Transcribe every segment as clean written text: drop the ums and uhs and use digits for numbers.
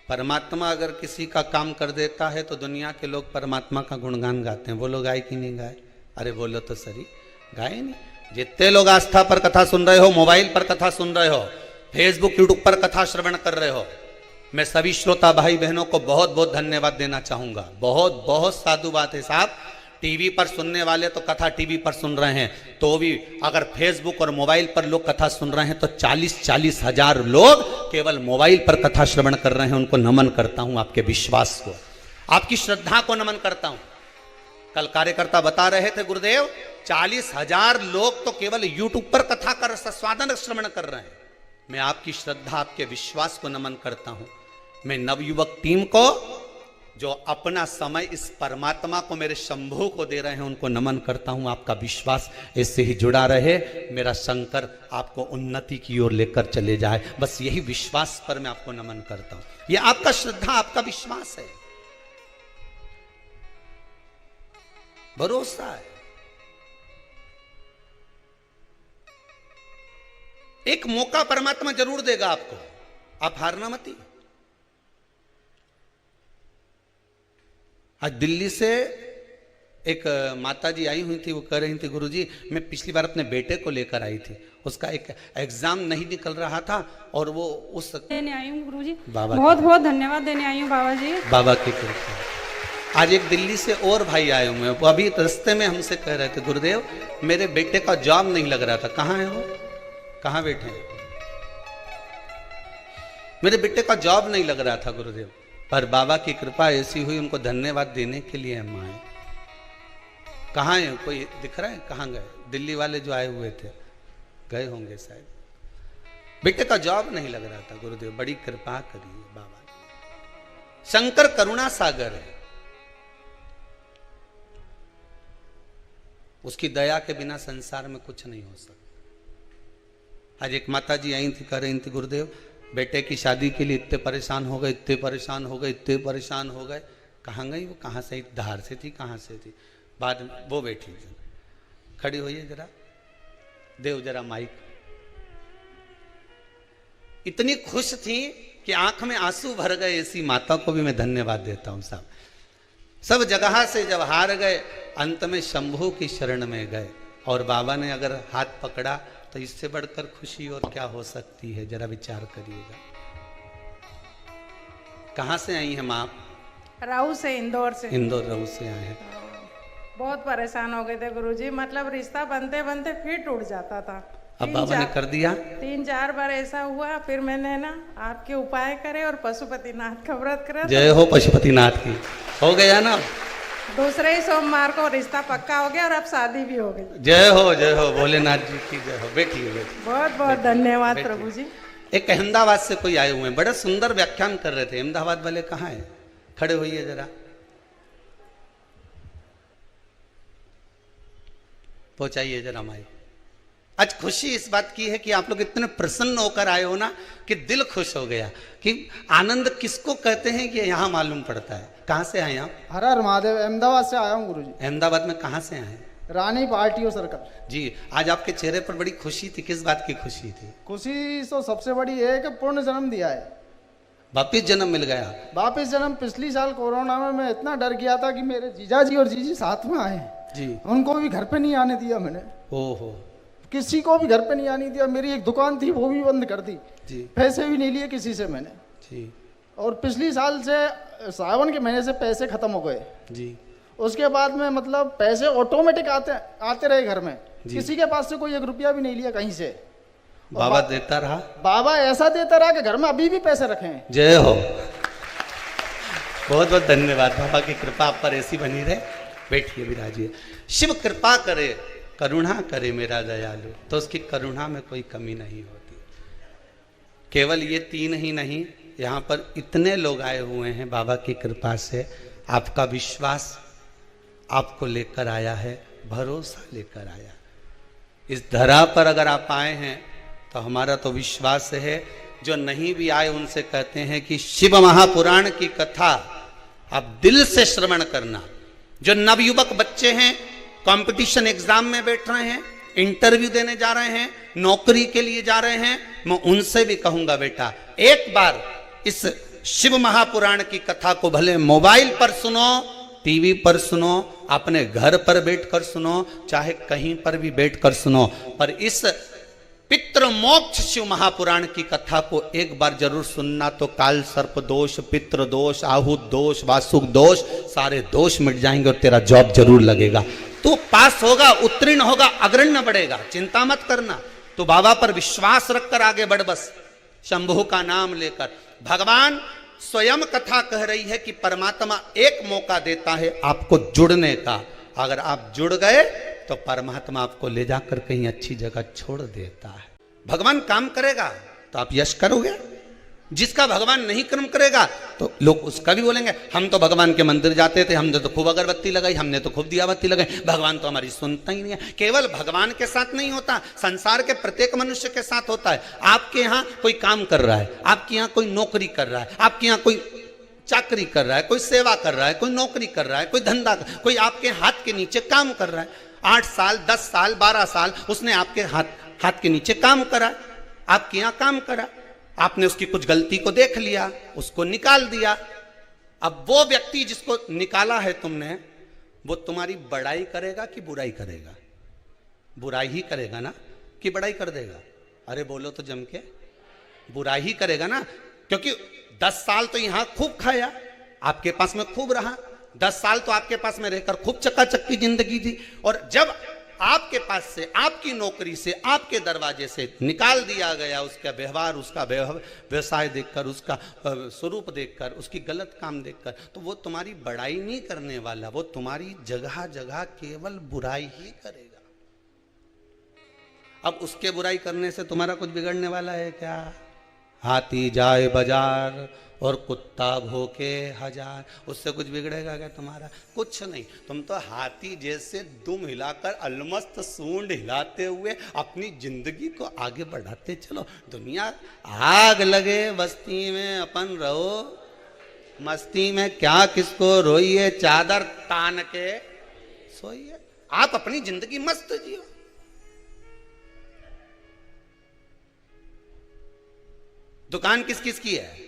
परमात्मा अगर किसी का काम कर देता है तो दुनिया के लोग परमात्मा का गुणगान गाते हैं। वो लोग गाए कि नहीं गाए? अरे बोलो तो सही, गाए नहीं? जितने लोग आस्था पर कथा सुन रहे हो, मोबाइल पर कथा सुन रहे हो, फेसबुक यूट्यूब पर कथा श्रवण कर रहे हो, मैं सभी श्रोता भाई बहनों को बहुत बहुत धन्यवाद देना चाहूंगा। बहुत बहुत साधु बात है साहब। टीवी पर सुनने वाले तो कथा टीवी पर सुन रहे हैं, तो भी अगर फेसबुक और मोबाइल पर लोग कथा सुन रहे हैं तो 40-40 हजार लोग केवल मोबाइल पर कथा श्रवण कर रहे हैं। उनको नमन करता हूं, आपके विश्वास को, आपकी श्रद्धा को नमन करता हूं। कल कार्यकर्ता बता रहे थे गुरुदेव, 40 हजार लोग तो केवल यूट्यूब पर कथा कर स्वादन श्रवण कर रहे हैं। मैं आपकी श्रद्धा, आपके विश्वास को नमन करता हूं। मैं नवयुवक टीम को जो अपना समय इस परमात्मा को, मेरे शंभू को दे रहे हैं, उनको नमन करता हूं। आपका विश्वास इससे ही जुड़ा रहे, मेरा शंकर आपको उन्नति की ओर लेकर चले जाए, बस यही विश्वास पर मैं आपको नमन करता हूं। यह आपका श्रद्धा, आपका विश्वास है, भरोसा है। एक मौका परमात्मा जरूर देगा आपको, आप हारना मत। आज दिल्ली से एक माता जी आई हुई थी, वो कह रही थी गुरुजी मैं पिछली बार अपने बेटे को लेकर आई थी, उसका एक एग्जाम नहीं निकल रहा था और वो उस देने आई हूँ गुरुजी, बाबा बहुत बहुत धन्यवाद देने आई हूँ बाबा जी, बाबा की कृपा। आज एक दिल्ली से और भाई आए हुए हैं, वो अभी रास्ते में हमसे कह रहे थे गुरुदेव मेरे बेटे का जॉब नहीं लग रहा था। कहाँ है वो, कहाँ बैठे हैं? मेरे बेटे का जॉब नहीं लग रहा था गुरुदेव, पर बाबा की कृपा ऐसी हुई, उनको धन्यवाद देने के लिए हम आए। कहाँ है, कोई दिख रहा है? कहाँ गए? दिल्ली वाले जो आए हुए थे गए होंगे शायद। बेटे का जॉब नहीं लग रहा था गुरुदेव, बड़ी कृपा करिए बाबा। शंकर करुणा सागर है, उसकी दया के बिना संसार में कुछ नहीं हो सकता। आज एक माता जी आई थी, कह रही थी गुरुदेव बेटे की शादी के लिए इतने परेशान हो गए, इतने परेशान हो गए, इतने परेशान हो गए। कहाँ गई वो? कहाँ से? धार से थी, कहाँ से थी? बाद में वो बैठी, खड़ी हुई है, जरा देव जरा माइक। इतनी खुश थी कि आंख में आंसू भर गए। ऐसी माता को भी मैं धन्यवाद देता हूं साहब। सब जगह से जब हार गए, अंत में शंभू की शरण में गए और बाबा ने अगर हाथ पकड़ा तो इससे बढ़कर खुशी और क्या हो सकती है? जरा विचार करिएगा। कहां से आई हैं मां आप? राऊ से, इंदौर से। इंदौर राऊ से आए हैं। बहुत परेशान हो गए थे गुरुजी, मतलब रिश्ता बनते बनते फिर टूट जाता था। अब बाबा ने कर दिया। 3-4 बार ऐसा हुआ, फिर मैंने ना आपके उपाय करे और पशुपतिनाथ का व्रत करा। जय हो पशुपतिनाथ की। हो गया ना, दूसरे ही सोमवार को रिश्ता पक्का हो गया और अब शादी भी हो गई। जय हो भोलेनाथ जी की जय हो। बैठिए बैठिए। बहुत बहुत धन्यवाद प्रभु जी। एक अहमदाबाद से कोई आए हुए हैं, बड़ा सुंदर व्याख्यान कर रहे थे। अहमदाबाद वाले कहाँ हैं? खड़े होइए जरा, पहुंचाइए जरा माइक। आज खुशी इस बात की है कि आप लोग इतने प्रसन्न होकर आए हो ना कि दिल खुश हो गया। कि आनंद किसको कहते हैं कि यहाँ मालूम पड़ता है। कहाँ से आए आप? हर हर महादेव, अहमदाबाद से आया हूँ गुरुजी। अहमदाबाद में कहाँ से आए? रानी पार्टी सर्कल जी। आज आपके चेहरे पर बड़ी खुशी थी, किस बात की खुशी थी? खुशी तो सबसे बड़ी है कि पूर्ण जन्म दिया है, वापिस जन्म मिल गया। वापिस जन्म। पिछली साल कोरोना में मैं इतना डर गया था कि मेरे जीजा जी और जीजी साथ में आए जी, उनको भी घर पे नहीं आने दिया मैंने। ओहो, किसी को भी घर पे नहीं आने दिया। मेरी एक दुकान थी वो भी बंद कर दी जी, पैसे भी नहीं लिए किसी से मैंने जी, और पिछली साल से सावन के महीने से पैसे खत्म हो गए जी। उसके बाद में मतलब पैसे ऑटोमेटिक आते रहे घर में, किसी के पास से कोई 1 रुपया भी नहीं लिया कहीं से। बाबा देता रहा, बाबा ऐसा देता रहा कि घर में अभी भी पैसे रखे हैं। जय हो, बहुत बहुत धन्यवाद। बाबा की कृपा आप पर ऐसी बनी रहे। बैठिए, विराजिए। शिव कृपा करे, करुणा करे मेरा दयालु, तो उसकी करुणा में कोई कमी नहीं होती। केवल ये 3 ही नहीं, यहाँ पर इतने लोग आए हुए हैं बाबा की कृपा से। आपका विश्वास आपको लेकर आया है, भरोसा लेकर आया। इस धरा पर अगर आप आए हैं तो हमारा तो विश्वास है, जो नहीं भी आए उनसे कहते हैं कि शिव महापुराण की कथा आप दिल से श्रवण करना। जो नवयुवक बच्चे हैं, कंपटीशन एग्जाम में बैठ रहे हैं, इंटरव्यू देने जा रहे हैं, नौकरी के लिए जा रहे हैं, मैं उनसे भी कहूंगा बेटा एक बार इस शिव महापुराण की कथा को भले मोबाइल पर सुनो, टीवी पर सुनो, अपने घर पर बैठकर सुनो, चाहे कहीं पर भी बैठकर सुनो, पर इस पितृ मोक्ष शिव महापुराण की कथा को एक बार जरूर सुनना, तो काल सर्प दोष, पितृ दोष, आहूत दोष, वासुक दोष, सारे दोष मिट जाएंगे और तेरा जॉब जरूर लगेगा। तू पास होगा, उत्तीर्ण होगा, अग्रण्य बढ़ेगा, चिंता मत करना। तो बाबा पर विश्वास रखकर आगे बढ़, बस शंभु का नाम लेकर। भगवान स्वयं कथा कह रही है कि परमात्मा एक मौका देता है आपको जुड़ने का। अगर आप जुड़ गए तो परमात्मा आपको ले जाकर कहीं अच्छी जगह छोड़ देता है। भगवान काम करेगा तो आप यश करोगे, जिसका भगवान नहीं कर्म करेगा तो लोग उसका भी बोलेंगे, हम तो भगवान के मंदिर जाते थे, हमने तो खूब अगरबत्ती लगाई, हमने तो खूब दिया बत्ती लगाई, भगवान तो हमारी सुनता ही नहीं है। केवल भगवान के साथ नहीं होता, संसार के प्रत्येक मनुष्य के साथ होता है। आपके यहाँ कोई काम कर रहा है, आपके यहाँ कोई नौकरी कर रहा है, आपके यहाँ कोई चाकरी कर रहा है, कोई सेवा कर रहा है, कोई नौकरी कर रहा है, कोई धंधा, कोई आपके हाथ के नीचे काम कर रहा है। 8 साल, 10 साल, 12 साल उसने आपके हाथ के नीचे काम करा, आपके यहाँ काम करा, आपने उसकी कुछ गलती को देख लिया, उसको निकाल दिया। अब वो व्यक्ति जिसको निकाला है तुमने, वो तुम्हारी बड़ाई करेगा कि बुराई करेगा? बुराई ही करेगा ना, कि बड़ाई कर देगा? अरे बोलो तो जम के, बुराई ही करेगा ना, क्योंकि 10 साल तो यहां खूब खाया, आपके पास में खूब रहा, 10 साल तो आपके पास में रहकर खूब चकाचक की जिंदगी थी, और जब आपके पास से, आपकी नौकरी से, आपके दरवाजे से निकाल दिया गया, उसका व्यवहार, उसका व्यवसाय देखकर, उसका स्वरूप देखकर, उसकी गलत काम देखकर, तो वो तुम्हारी बड़ाई नहीं करने वाला, वो तुम्हारी जगह जगह केवल बुराई ही करेगा। अब उसके बुराई करने से तुम्हारा कुछ बिगड़ने वाला है क्या? हाथी जाए बाजार और कुत्ता भोके हजार, उससे कुछ बिगड़ेगा क्या तुम्हारा? कुछ नहीं। तुम तो हाथी जैसे दुम हिलाकर, अलमस्त सूंड हिलाते हुए अपनी जिंदगी को आगे बढ़ाते चलो। दुनिया आग लगे बस्ती में, अपन रहो मस्ती में, क्या किसको रोइए, चादर तान के सोइए। आप अपनी जिंदगी मस्त जियो। दुकान किस किस की है?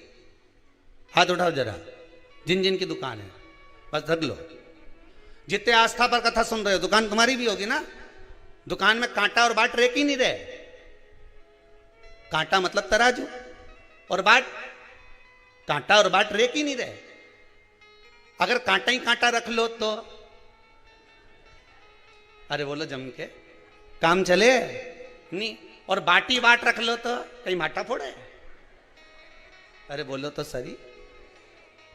हाथ उठाओ जरा, जिन जिन की दुकान है, बस धर लो। जितने आस्था पर कथा सुन रहे हो, दुकान तुम्हारी भी होगी ना। दुकान में कांटा और बाट रेक ही नहीं रहे। कांटा मतलब तराजू, और बाट, कांटा और बाट रेक ही नहीं रहे। अगर कांटा ही कांटा रख लो तो, अरे बोलो जम के, काम चले नहीं। और बाटी बाट रख लो तो कहीं माठा फोड़े? अरे बोलो तो सही।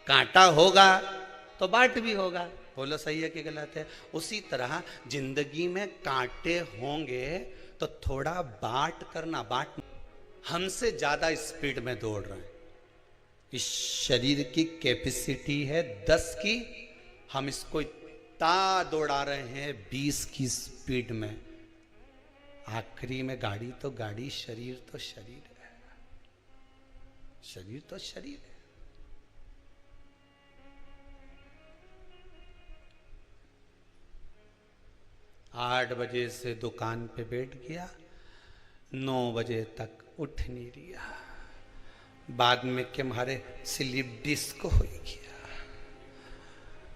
कांटा होगा तो बाट भी होगा। बोलो सही है कि गलत है? उसी तरह जिंदगी में कांटे होंगे तो थोड़ा बाट करना। बाट, हमसे ज्यादा स्पीड में दौड़ रहे हैं। इस शरीर की कैपेसिटी है 10 की, हम इसको इतना दौड़ा रहे हैं 20 की स्पीड में। आखिरी में गाड़ी तो गाड़ी, शरीर तो शरीर है, शरीर तो शरीर है। आठ बजे से दुकान पे बैठ गया, 9 बजे तक उठ नहीं रिया। बाद में के मारे स्लिप डिस्क हो गया,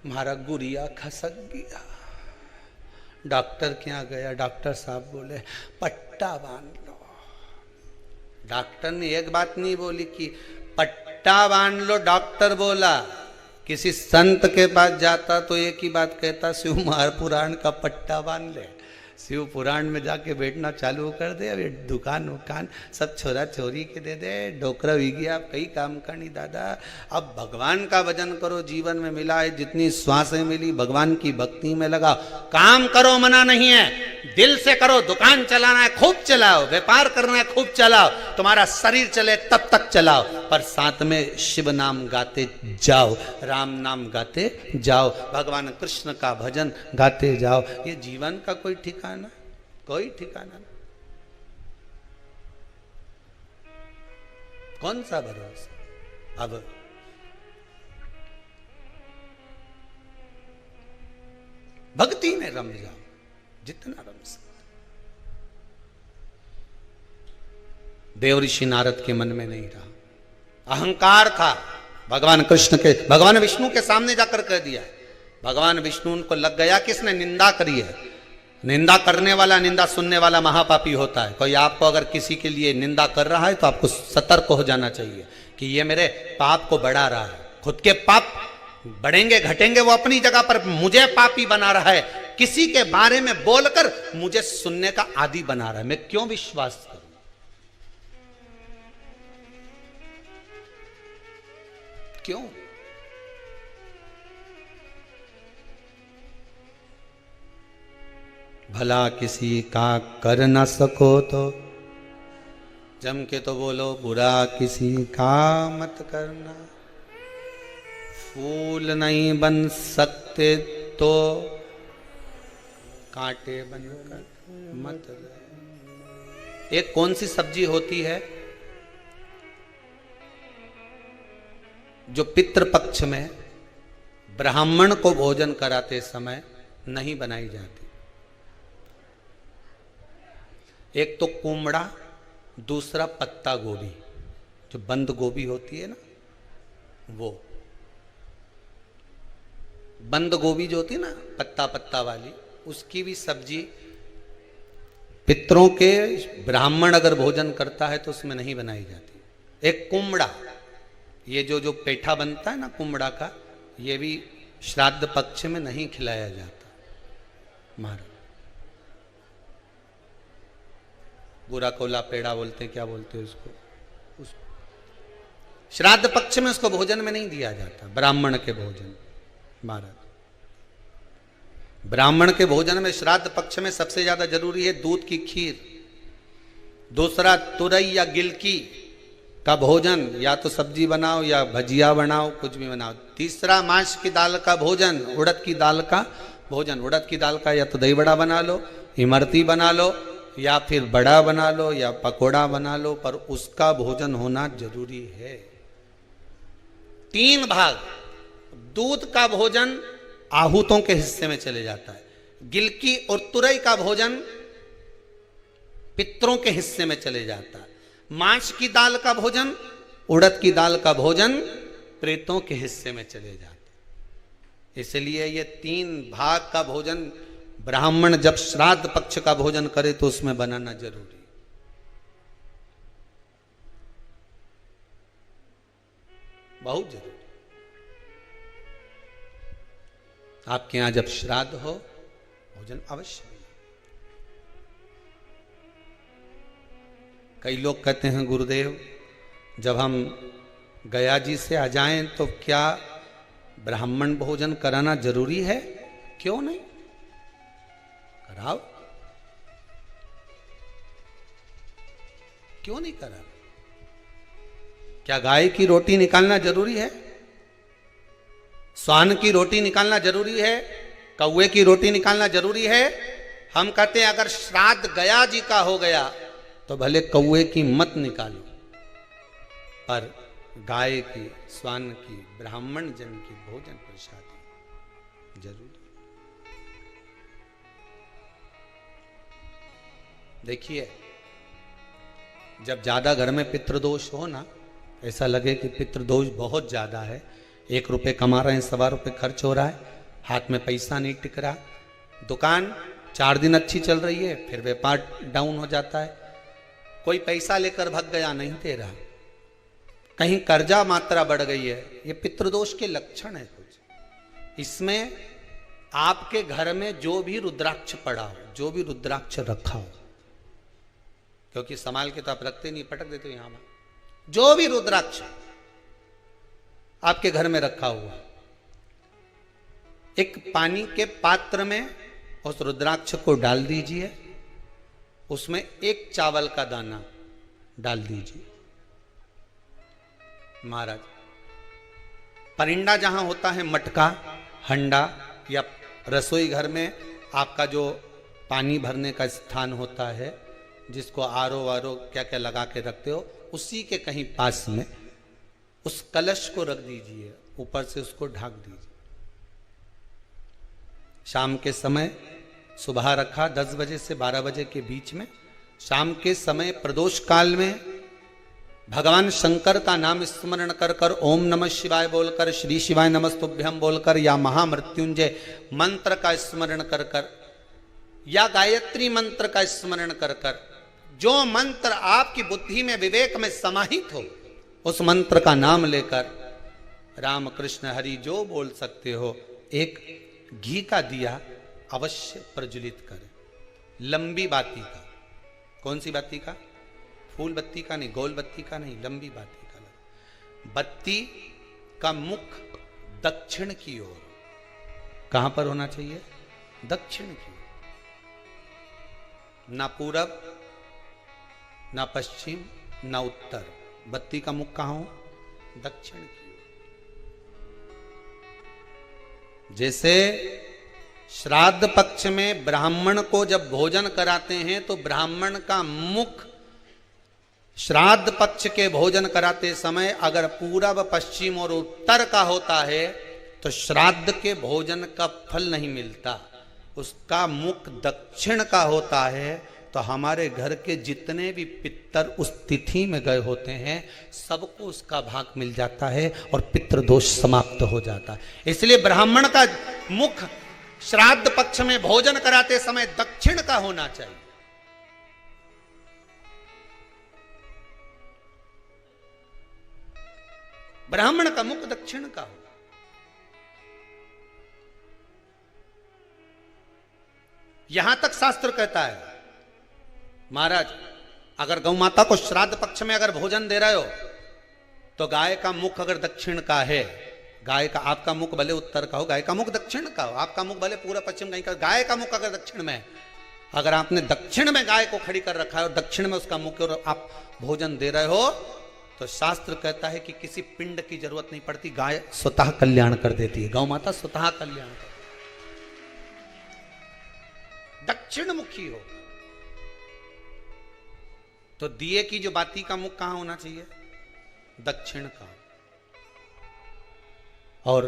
मारा गुड़िया खसक गया। डॉक्टर के यहाँ गया, डॉक्टर साहब बोले पट्टा बांध लो। डॉक्टर ने एक बात नहीं बोली कि पट्टा बांध लो, डॉक्टर बोला। किसी संत के पास जाता तो एक ही बात कहता, शिव महापुराण का पट्टा बांध ले। शिव पुराण में जाके बैठना चालू कर दे। अब दुकान वुकान सब छोरा छोरी के दे दे, डोकरा भी गया, अब कई काम करनी दादा। अब भगवान का भजन करो, जीवन में मिला है जितनी श्वासें मिली भगवान की भक्ति में लगाओ। काम करो, मना नहीं है, दिल से करो। दुकान चलाना है खूब चलाओ, व्यापार करना है खूब चलाओ, तुम्हारा शरीर चले तब तक चलाओ, पर साथ में शिव नाम गाते जाओ, राम नाम गाते जाओ, भगवान कृष्ण का भजन गाते जाओ। ये जीवन का कोई ठिकाना, कोई ठिकाना नहीं। कौन सा भरोसा? अब भक्ति में रम जाओ, जितना रम सकते। देव ऋषि नारद के मन में नहीं रहा, अहंकार था, भगवान कृष्ण के, भगवान विष्णु के सामने जाकर कह दिया। भगवान विष्णु उनको लग गया कि इसने निंदा करी है। निंदा करने वाला, निंदा सुनने वाला महापापी होता है। कोई आपको अगर किसी के लिए निंदा कर रहा है तो आपको सतर्क हो जाना चाहिए कि ये मेरे पाप को बढ़ा रहा है। खुद के पाप बढ़ेंगे घटेंगे वो अपनी जगह पर, मुझे पापी बना रहा है। किसी के बारे में बोलकर मुझे सुनने का आदी बना रहा है। मैं क्यों विश्वास करूं? क्यों? भला किसी का कर न सको तो जम के तो बोलो, बुरा किसी का मत करना। फूल नहीं बन सकते तो कांटे बनकर मत रहे। एक कौन सी सब्जी होती है जो पितृपक्ष में ब्राह्मण को भोजन कराते समय नहीं बनाई जाती? एक तो कुमड़ा, दूसरा पत्ता गोभी, जो बंद गोभी होती है ना, वो बंद गोभी जो होती है ना, पत्ता पत्ता वाली, उसकी भी सब्जी पितरों के ब्राह्मण अगर भोजन करता है तो उसमें नहीं बनाई जाती। एक कुमड़ा, ये जो पेठा बनता है ना कुमड़ा का, ये भी श्राद्ध पक्ष में नहीं खिलाया जाता। महाराज बुरा कोला पेड़ा बोलते हैं, क्या बोलते हैं उसको, श्राद्ध पक्ष में उसको भोजन में नहीं दिया जाता। ब्राह्मण के भोजन, महाराज ब्राह्मण के भोजन में श्राद्ध पक्ष में सबसे ज्यादा जरूरी है दूध की खीर, दूसरा तुरई या गिलकी का भोजन, या तो सब्जी बनाओ या भजिया बनाओ, कुछ भी बनाओ। तीसरा मांस की दाल का भोजन, उड़द की दाल का भोजन। उड़द की दाल का या तो दही बड़ा बना लो, इमरती बना लो, या फिर बड़ा बना लो, या पकोड़ा बना लो, पर उसका भोजन होना जरूरी है। 3 भाग दूध का भोजन आहूतों के हिस्से में चले जाता है, गिलकी और तुरई का भोजन पितरों के हिस्से में चले जाता है, मांस की दाल का भोजन, उड़द की दाल का भोजन प्रेतों के हिस्से में चले जाता है। इसलिए ये 3 भाग का भोजन ब्राह्मण जब श्राद्ध पक्ष का भोजन करे तो उसमें बनाना जरूरी। बहुत जरूरी। आपके यहां जब श्राद्ध हो भोजन अवश्य। कई लोग कहते हैं गुरुदेव जब हम गया जी से आ जाएं तो क्या ब्राह्मण भोजन कराना जरूरी है? क्यों नहीं, कराओ, क्यों नहीं करा? क्या गाय की रोटी निकालना जरूरी है? स्वान की रोटी निकालना जरूरी है? कौवे की रोटी निकालना जरूरी है? हम कहते हैं अगर श्राद्ध गया जी का हो गया तो भले कौवे की मत निकालो, पर गाय की, स्वान की, ब्राह्मण जन की भोजन प्रसादी जरूर। देखिए जब ज्यादा घर में पितृदोष हो ना, ऐसा लगे कि पितृदोष बहुत ज्यादा है, 1 रुपये कमा रहे हैं, 1.25 रुपये खर्च हो रहा है, हाथ में पैसा नहीं टिक रहा, दुकान 4 दिन अच्छी चल रही है, फिर व्यापार डाउन हो जाता है, कोई पैसा लेकर भग गया, नहीं दे रहा, कहीं कर्जा मात्रा बढ़ गई है, ये पितृदोष के लक्षण है कुछ। इसमें आपके घर में जो भी रुद्राक्ष पड़ा हो, जो भी रुद्राक्ष रखा हो, क्योंकि संभाल के तो आप रखते नहीं, पटक देते हो यहां में, जो भी रुद्राक्ष आपके घर में रखा हुआ, एक पानी के पात्र में उस रुद्राक्ष को डाल दीजिए, उसमें 1 चावल का दाना डाल दीजिए। महाराज परिंदा जहां होता है, मटका, हंडा या रसोई घर में आपका जो पानी भरने का स्थान होता है, जिसको आरो वारो क्या क्या लगा के रखते हो, उसी के कहीं पास में उस कलश को रख दीजिए, ऊपर से उसको ढक दीजिए। शाम के समय, सुबह रखा 10 बजे से 12 बजे के बीच में, शाम के समय प्रदोष काल में भगवान शंकर का नाम स्मरण कर कर, ओम नमः शिवाय बोलकर, श्री शिवाय नमस्तुभ्यम बोलकर, या महामृत्युंजय मंत्र का स्मरण कर कर, या गायत्री मंत्र का स्मरण कर कर, जो मंत्र आपकी बुद्धि में विवेक में समाहित हो उस मंत्र का नाम लेकर राम कृष्ण हरि जो बोल सकते हो, एक घी का दिया अवश्य प्रज्वलित करें। लंबी बाती का। कौन सी बाती का? फूल बत्ती का नहीं, गोल बत्ती का नहीं, लंबी बाती का। बत्ती का मुख दक्षिण की ओर। कहां पर होना चाहिए? दक्षिण की ओर। ना पूरब, ना पश्चिम, ना उत्तर। बत्ती का मुख कहां हो? दक्षिण की ओर। जैसे श्राद्ध पक्ष में ब्राह्मण को जब भोजन कराते हैं तो ब्राह्मण का मुख श्राद्ध पक्ष के भोजन कराते समय अगर पूरब, पश्चिम और उत्तर का होता है तो श्राद्ध के भोजन का फल नहीं मिलता। उसका मुख दक्षिण का होता है तो हमारे घर के जितने भी पितर उस तिथि में गए होते हैं सबको उसका भाग मिल जाता है और पितृदोष समाप्त हो जाता है। इसलिए ब्राह्मण का मुख श्राद्ध पक्ष में भोजन कराते समय दक्षिण का होना चाहिए। ब्राह्मण का मुख दक्षिण का हो। यहां तक शास्त्र कहता है महाराज, अगर गौ माता को श्राद्ध पक्ष में अगर भोजन दे रहे हो तो गाय का मुख अगर दक्षिण का है, गाय का, आपका मुख भले उत्तर का हो, गाय का मुख दक्षिण का हो, आपका मुख भले पूरा पश्चिम कहीं का, गाय का मुख अगर दक्षिण में है, अगर आपने दक्षिण में गाय को खड़ी कर रखा है और दक्षिण में उसका मुख और आप भोजन दे रहे हो तो शास्त्र कहता है कि किसी पिंड की जरूरत नहीं पड़ती, गाय स्वतः कल्याण कर देती है। गौ माता स्वतः कल्याण कर, दक्षिण मुखी हो। तो दिए की जो बाती का मुख कहां होना चाहिए? दक्षिण का। और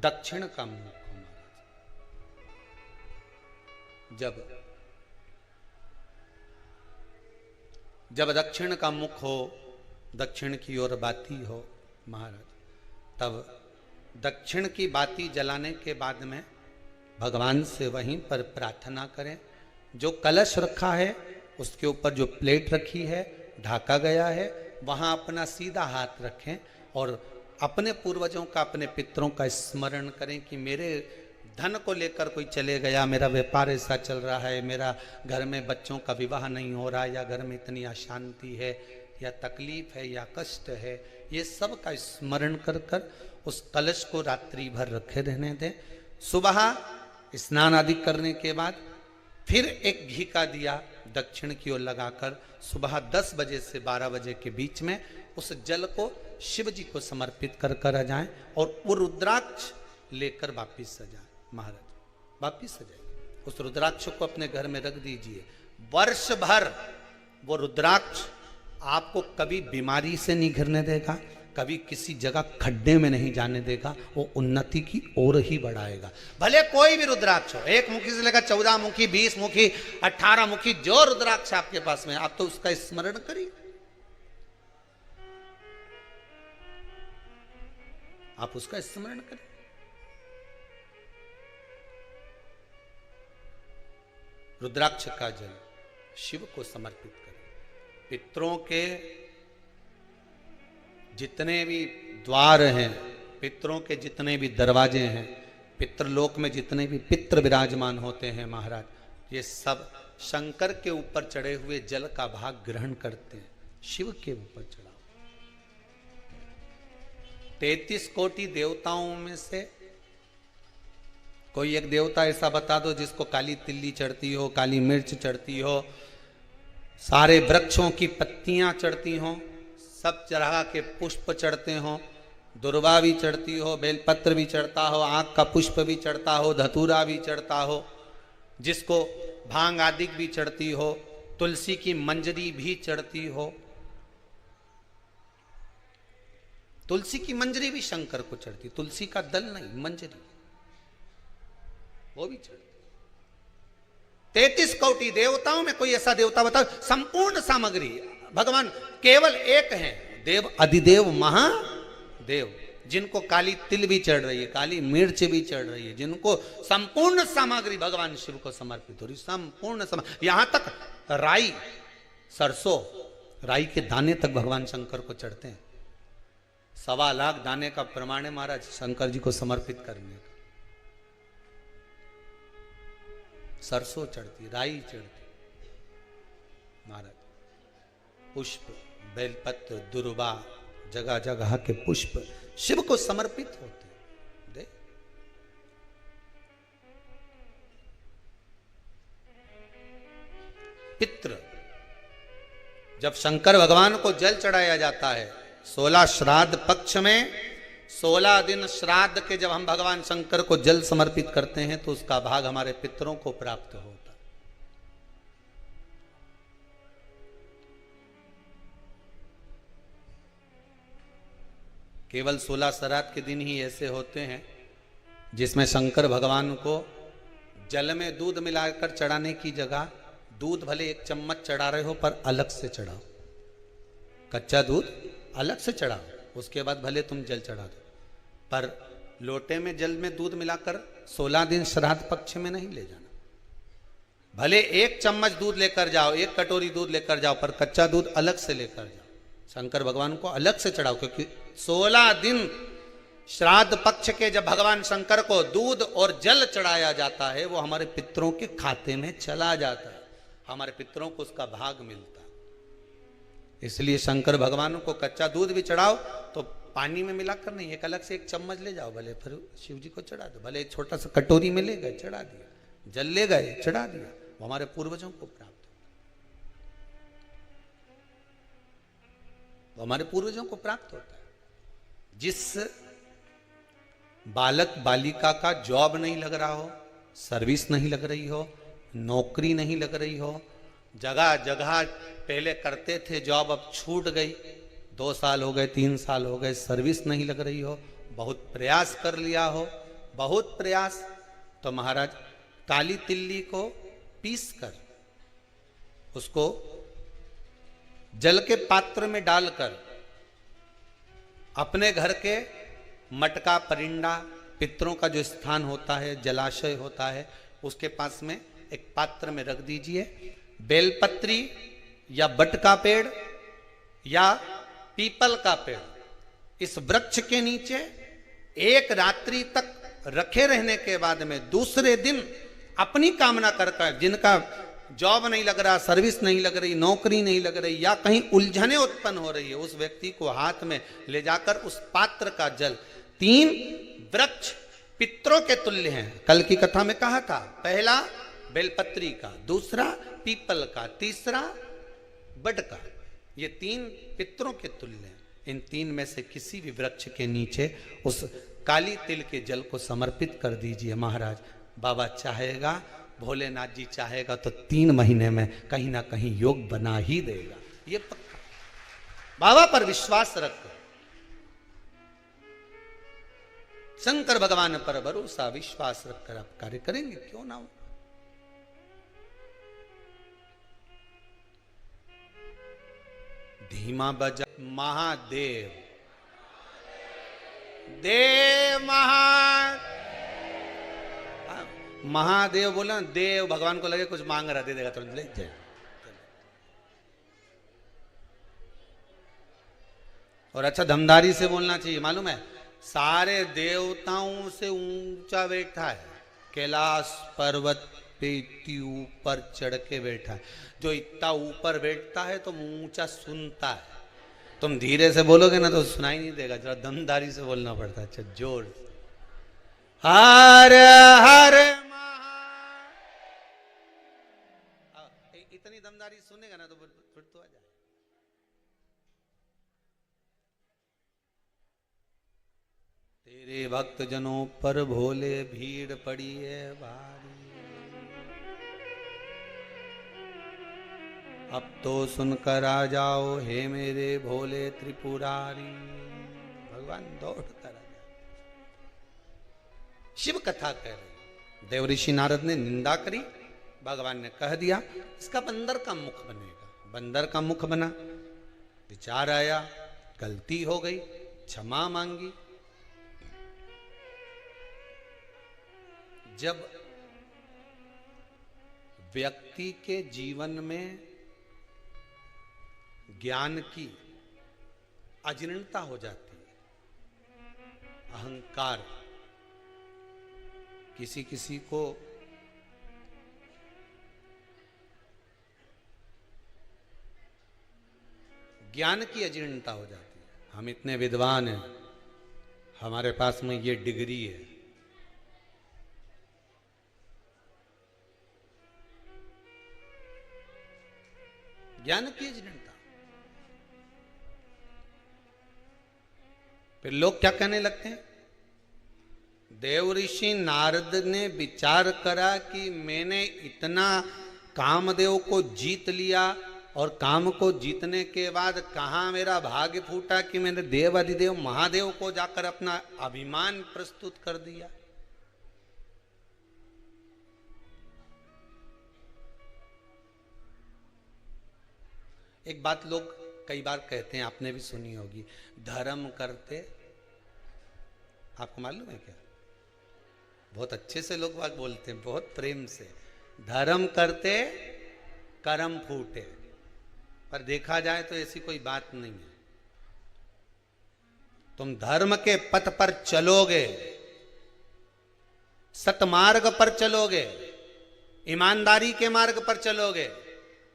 दक्षिण का मुख जब दक्षिण का मुख हो, दक्षिण की ओर बाती हो महाराज, तब दक्षिण की बाती जलाने के बाद में भगवान से वहीं पर प्रार्थना करें। जो कलश रखा है उसके ऊपर जो प्लेट रखी है, ढाका गया है, वहां अपना सीधा हाथ रखें और अपने पूर्वजों का, अपने पितरों का स्मरण करें कि मेरे धन को लेकर कोई चले गया, मेरा व्यापार ऐसा चल रहा है, मेरा घर में बच्चों का विवाह नहीं हो रहा, या घर में इतनी अशांति है, या तकलीफ है, या कष्ट है, ये सब का स्मरण कर कर उस कलश को रात्रि भर रखे रहने दें। सुबह स्नान आदि करने के बाद फिर एक घी का दिया दक्षिण की ओर लगाकर सुबह 10 बजे से 12 बजे के बीच में उस जल को शिव जी को समर्पित कर कर आ जाएं और वो रुद्राक्ष लेकर वापिस सजाएं। महाराज वापिस सजाइए, उस रुद्राक्ष को अपने घर में रख दीजिए। वर्ष भर वो रुद्राक्ष आपको कभी बीमारी से नहीं घिरने देगा, कभी किसी जगह खड्डे में नहीं जाने देगा, वो उन्नति की ओर ही बढ़ाएगा। भले कोई भी रुद्राक्ष हो, 1 मुखी से लेकर 14 मुखी, 20 मुखी, 18 मुखी, जो रुद्राक्ष आपके पास में, आप तो उसका स्मरण करिए, आप उसका स्मरण करिए। रुद्राक्ष का जल शिव को समर्पित करें। पितरों के जितने भी द्वार हैं, पितरों के जितने भी दरवाजे हैं, पितृलोक में जितने भी पितृ विराजमान होते हैं महाराज, ये सब शंकर के ऊपर चढ़े हुए जल का भाग ग्रहण करते हैं। शिव के ऊपर चढ़ाओ। 33 कोटि देवताओं में से कोई एक देवता ऐसा बता दो जिसको काली तिल्ली चढ़ती हो, काली मिर्च चढ़ती हो, सारे वृक्षों की पत्तियां चढ़ती हो, सब तरह के पुष्प चढ़ते हो, दुर्वा भी चढ़ती हो, बेलपत्र भी चढ़ता हो, आँख का पुष्प भी चढ़ता हो, धतूरा भी चढ़ता हो, जिसको भांग आदि भी चढ़ती हो, तुलसी की मंजरी भी चढ़ती हो। तुलसी की मंजरी भी शंकर को चढ़ती, तुलसी का दल नहीं, मंजरी वो भी चढ़ती। 33 कोटि देवताओं में कोई ऐसा देवता बताओ, संपूर्ण सामग्री भगवान केवल एक है, देव अधिदेव महादेव, जिनको काली तिल भी चढ़ रही है, काली मिर्च भी चढ़ रही है, जिनको संपूर्ण सामग्री भगवान शिव को समर्पित हो रही, संपूर्ण यहां तक राई, सरसों, राई के दाने तक भगवान शंकर को चढ़ते हैं। 1.25 लाख दाने का प्रमाण है महाराज शंकर जी को समर्पित करने का। सरसों चढ़ती, राई चढ़ती महाराज, पुष्प, बेलपत्र, दुर्वा, जगह जगह के पुष्प शिव को समर्पित होते दे। पितृ, जब शंकर भगवान को जल चढ़ाया जाता है 16 श्राद्ध पक्ष में, 16 दिन श्राद्ध के जब हम भगवान शंकर को जल समर्पित करते हैं तो उसका भाग हमारे पितरों को प्राप्त होता है। केवल 16 श्राद्ध के दिन ही ऐसे होते हैं जिसमें शंकर भगवान को जल में दूध मिलाकर चढ़ाने की जगह दूध भले 1 चम्मच चढ़ा रहे हो पर अलग से चढ़ाओ, कच्चा दूध अलग से चढ़ाओ, उसके बाद भले तुम जल चढ़ा दो, पर लोटे में जल में दूध मिलाकर 16 दिन श्राद्ध पक्ष में नहीं ले जाना। भले 1 चम्मच दूध लेकर जाओ, 1 कटोरी दूध लेकर जाओ, पर कच्चा दूध अलग से लेकर जाओ, शंकर भगवान को अलग से चढ़ाओ, क्योंकि 16 दिन श्राद्ध पक्ष के जब भगवान शंकर को दूध और जल चढ़ाया जाता है वो हमारे पितरों के खाते में चला जाता है, हमारे पितरों को उसका भाग मिलता है। इसलिए शंकर भगवान को कच्चा दूध भी चढ़ाओ तो पानी में मिलाकर नहीं, एक अलग से 1 चम्मच ले जाओ, भले फिर शिव जी को चढ़ा दो, भले छोटा सा कटोरी में ले गए चढ़ा दिया, जल ले गए चढ़ा दिया, वो हमारे पूर्वजों को प्राप्त, वो हमारे पूर्वजों को प्राप्त होता है। जिस बालक बालिका का जॉब नहीं लग रहा हो, सर्विस नहीं लग रही हो, नौकरी नहीं लग रही हो, जगह जगह पहले करते थे जॉब अब छूट गई, 2 साल हो गए 3 साल हो गए सर्विस नहीं लग रही हो, बहुत प्रयास कर लिया हो, बहुत प्रयास, तो महाराज काली तिल्ली को पीस कर उसको जल के पात्र में डालकर अपने घर के मटका परिंडा पितरों का जो स्थान होता है, जलाशय होता है, उसके पास में एक पात्र में रख दीजिए। बेलपत्री या बट का पेड़ या पीपल का पेड़, इस वृक्ष के नीचे 1 रात्रि तक रखे रहने के बाद में दूसरे दिन अपनी कामना कर, जिनका जॉब नहीं लग रहा, सर्विस नहीं लग रही, नौकरी नहीं लग रही या कहीं उलझने उत्पन्न हो रही है, उस व्यक्ति को हाथ में ले जाकर उस पात्र का जल, 3 वृक्ष पितरों के तुल्य हैं। कल की कथा में कहा था, पहला बेलपत्री का, दूसरा पीपल का, तीसरा बड का, ये 3 पितरों के तुल्य हैं। इन 3 में से किसी भी वृक्ष के नीचे उस काली तिल के जल को समर्पित कर दीजिए महाराज। बाबा चाहेगा, भोलेनाथ जी चाहेगा तो 3 महीने में कहीं ना कहीं योग बना ही देगा, ये पक्का। बाबा पर विश्वास रखो, शंकर भगवान पर भरोसा विश्वास रखकर आप कार्य करेंगे, क्यों ना हो। धीमा बजा महादेव, देव महादेव बोला, देव भगवान को लगे कुछ मांग रहा, दे देगा तुरंत, ले जाए। और अच्छा धमदारी से बोलना चाहिए, मालूम है सारे देवताओं से ऊंचा बैठा है, कैलाश पर्वत पे इतनी ऊपर चढ़ के बैठा है। जो इतना ऊपर बैठता है तो ऊंचा सुनता है, तुम धीरे से बोलोगे ना तो सुनाई नहीं देगा, जरा दमदारी से बोलना पड़ता है। अच्छा जोर से, हर हर इतनी दमदारी सुनेगा ना तो फिर तो आ जाए। तेरे भक्त जनों पर भोले भीड़ पड़ी है भारी, अब तो सुनकर आ जाओ हे मेरे भोले त्रिपुरारी। भगवान दौड़ कर आ जाए, शिव कथा कह रहे। देवऋषि नारद ने निंदा करी, भगवान ने कह दिया इसका बंदर का मुख बनेगा। बंदर का मुख बना, विचार आया, गलती हो गई, क्षमा मांगी। जब व्यक्ति के जीवन में ज्ञान की अजीर्णता हो जाती है, अहंकार, किसी किसी को ज्ञान की अजीर्णता हो जाती है। हम इतने विद्वान हैं, हमारे पास में ये डिग्री है, ज्ञान की अजीर्णता। फिर लोग क्या कहने लगते हैं, देव ऋषि नारद ने विचार करा कि मैंने इतना कामदेव को जीत लिया और काम को जीतने के बाद कहां मेरा भाग्य फूटा कि मैंने देव अधिदेव महादेव को जाकर अपना अभिमान प्रस्तुत कर दिया। एक बात लोग कई बार कहते हैं, आपने भी सुनी होगी, धर्म करते, आपको मालूम है क्या? बहुत अच्छे से लोग बात बोलते हैं, बहुत प्रेम से, धर्म करते कर्म फूटे। पर देखा जाए तो ऐसी कोई बात नहीं है। तुम धर्म के पथ पर चलोगे, सतमार्ग पर चलोगे, ईमानदारी के मार्ग पर चलोगे,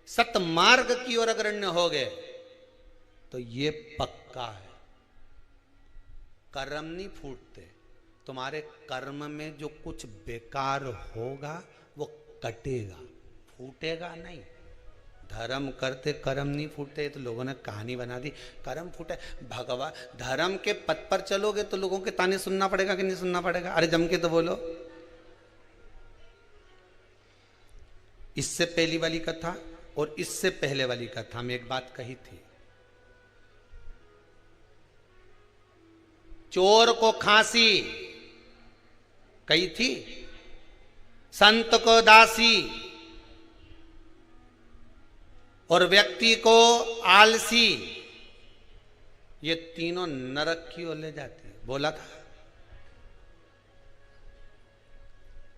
सतमार्ग की ओर अग्रण्य होगे, तो ये पक्का है, कर्म नहीं फूटते। तुम्हारे कर्म में जो कुछ बेकार होगा वो कटेगा, फूटेगा नहीं। धर्म करते कर्म नहीं फूटे, तो लोगों ने कहानी बना दी कर्म फूटे। भगवान, धर्म के पथ पर चलोगे तो लोगों के ताने सुनना पड़ेगा कि नहीं सुनना पड़ेगा? अरे जम के तो बोलो। इससे पहली वाली कथा और इससे पहले वाली कथा में एक बात कही थी, चोर को खांसी कही थी, संत को दासी और व्यक्ति को आलसी, ये तीनों नरक की ओर ले जाते हैं, बोला था।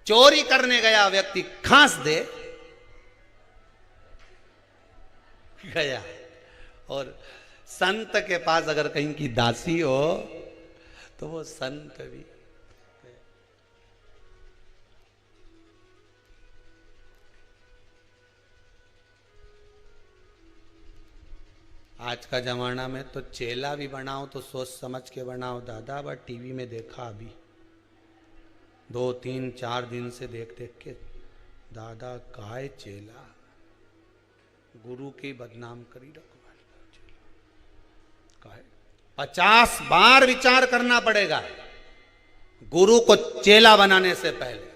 चोरी करने गया व्यक्ति खांस दे गया, और संत के पास अगर कहीं की दासी हो तो वो संत भी। आज का जमाना में तो चेला भी बनाओ तो सोच समझ के बनाओ दादा। बट टीवी में देखा अभी 2, 3, 4 दिन से देख देख के, दादा काय चेला, गुरु की बदनाम करी रखवाली, 50 बार विचार करना पड़ेगा गुरु को चेला बनाने से पहले।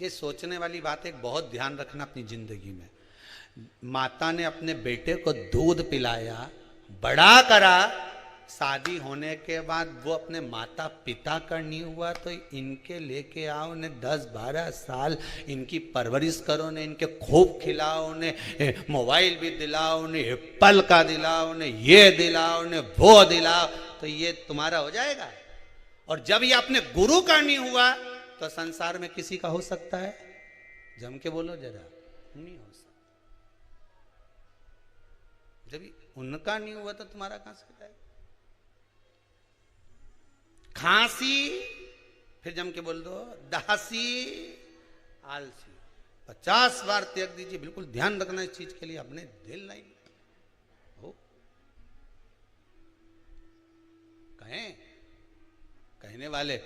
ये सोचने वाली बात है, बहुत ध्यान रखना अपनी जिंदगी में। माता ने अपने बेटे को दूध पिलाया, बड़ा करा, शादी होने के बाद वो अपने माता पिता का नहीं हुआ तो इनके लेके आओ, उन्हें 10-12 साल इनकी परवरिश करो, उन्हें इनके खूब खिलाओ, उन्हें मोबाइल भी दिलाओ, उन्हें एप्पल का दिलाओ, उन्हें ये दिलाओ, उन्हें वो दिलाओ, तो ये तुम्हारा हो जाएगा। और जब ये अपने गुरु का नहीं हुआ तो संसार में किसी का हो सकता है? जम के बोलो जरा, नहीं हो सकता। जब उनका नहीं हुआ तो तुम्हारा कहां से जाएगा? खांसी, फिर जम के बोल दो, दासी, आलसी, 50 बार त्याग दीजिए। बिल्कुल ध्यान रखना इस चीज के लिए, अपने दिल नहीं हो। कहने वाले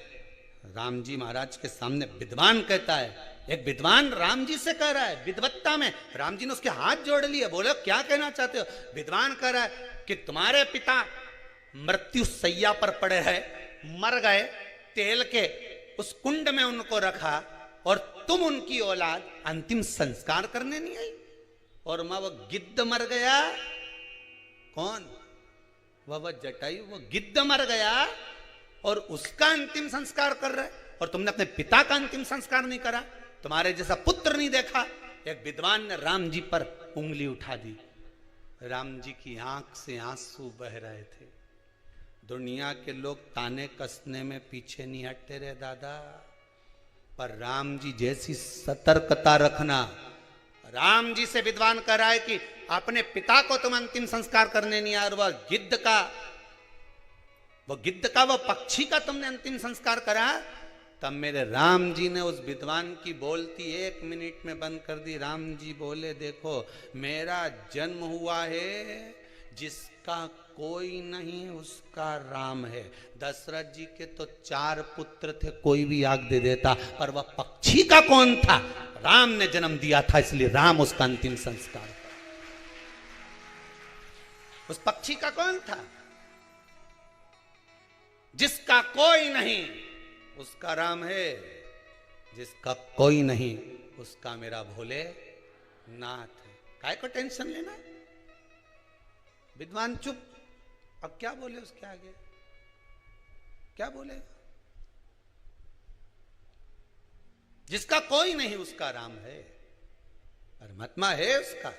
राम जी महाराज के सामने विद्वान कहता है, एक विद्वान राम जी से कह रहा है विद्वत्ता में, राम जी ने उसके हाथ जोड़ लिए, बोले क्या कहना चाहते हो? विद्वान कह रहा है कि तुम्हारे पिता मृत्यु सैया पर पड़े हैं, मर गए, तेल के उस कुंड में उनको रखा और तुम उनकी औलाद अंतिम संस्कार करने नहीं आई, और मां वो गिद्ध मर गया। कौन? वह जटायु, वो गिद्ध मर गया और उसका अंतिम संस्कार कर रहे। और तुमने अपने पिता का अंतिम संस्कार नहीं करा, तुम्हारे जैसा पुत्र नहीं देखा। एक विद्वान ने राम जी पर उंगली उठा दी, राम जी की आंख से आंसू बह रहे थे। दुनिया के लोग ताने कसने में पीछे नहीं हटते रे दादा, पर राम जी जैसी सतर्कता रखना। राम जी से विद्वान कह रहा है कि अपने पिता को तुम अंतिम संस्कार करने नहीं आए, और वह गिद्ध का वह पक्षी का तुमने अंतिम संस्कार करा। तब मेरे राम जी ने उस विद्वान की बोलती 1 मिनट में बंद कर दी। राम जी बोले, देखो मेरा जन्म हुआ है, जिसका कोई नहीं उसका राम है। दशरथ जी के तो 4 पुत्र थे, कोई भी आग दे देता, पर वह पक्षी का कौन था? राम ने जन्म दिया था, इसलिए राम उसका अंतिम संस्कार। उस पक्षी का कौन था? जिसका कोई नहीं उसका राम है, जिसका कोई नहीं उसका मेरा भोले नाथ है। काय को टेंशन लेना? विद्वान चुप, अब क्या बोले उसके आगे, क्या बोले? जिसका कोई नहीं उसका राम है, परमात्मा है उसका।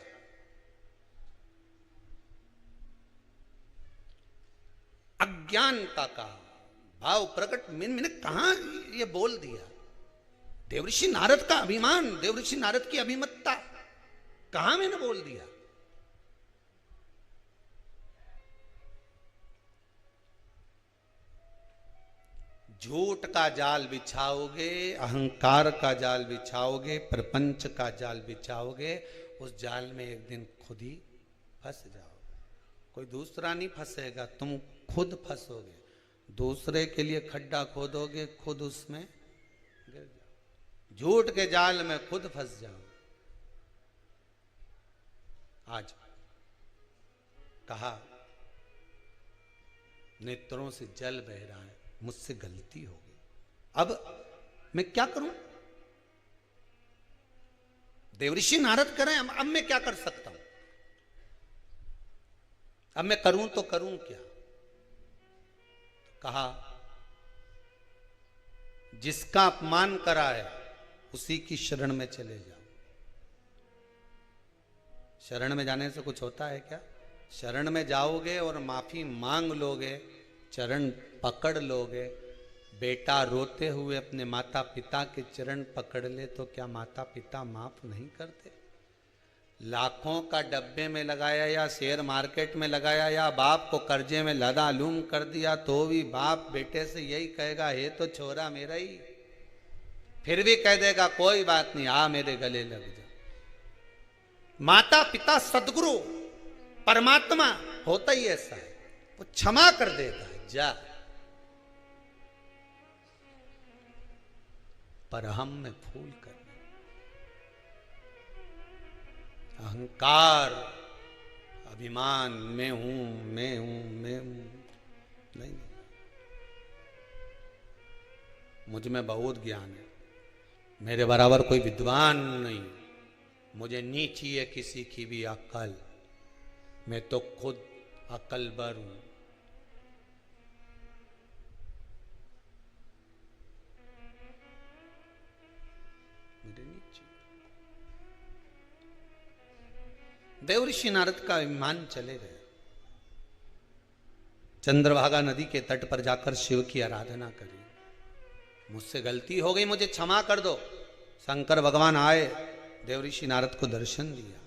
अज्ञानता का भाव प्रकट मैंने कहा ये बोल दिया। देवऋषि नारद का अभिमान, देवऋषि नारद की अभिमतता कहां मैंने बोल दिया? झूठ का जाल बिछाओगे, अहंकार का जाल बिछाओगे, प्रपंच का जाल बिछाओगे, उस जाल में एक दिन खुद ही फंस जाओगे। कोई दूसरा नहीं फंसेगा, तुम खुद फंसोगे। दूसरे के लिए खड्डा खोदोगे, खुद उसमें गिर जाओ। झूठ के जाल में खुद फंस जाओ। आज कहा नेत्रों से जल बह रहा है, मुझसे गलती हो गई, अब मैं क्या करूं? देवऋषि नारद करें, अब मैं क्या कर सकता हूं? अब मैं करूं तो करूं क्या? कहा जिसका अपमान करा है उसी की शरण में चले जाओ। शरण में जाने से कुछ होता है क्या? शरण में जाओगे और माफी मांग लोगे, चरण पकड़ लोगे। बेटा रोते हुए अपने माता पिता के चरण पकड़ ले तो क्या माता पिता माफ नहीं करते? लाखों का डब्बे में लगाया या शेयर मार्केट में लगाया या बाप को कर्जे में लदालूम कर दिया तो भी बाप बेटे से यही कहेगा, हे तो छोरा मेरा ही। फिर भी कह देगा कोई बात नहीं, आ मेरे गले लग जा। माता पिता सदगुरु परमात्मा होता ही ऐसा है, वो क्षमा कर देता है, जा। पर हम में फूल कर अहंकार, अभिमान, मैं हूं मैं हूं मैं हूं, नहीं। मुझ में बहुत ज्ञान है, मेरे बराबर कोई विद्वान नहीं, मुझे नहीं चाहिए किसी की भी अक्ल, मैं तो खुद अकलबर हूं। मुझे नहीं चाहिए। देवऋषि नारद का विमान चले गए। चंद्रभागा नदी के तट पर जाकर शिव की आराधना करी। मुझसे गलती हो गई, मुझे क्षमा कर दो। शंकर भगवान आए, देवऋषि नारद को दर्शन दिया।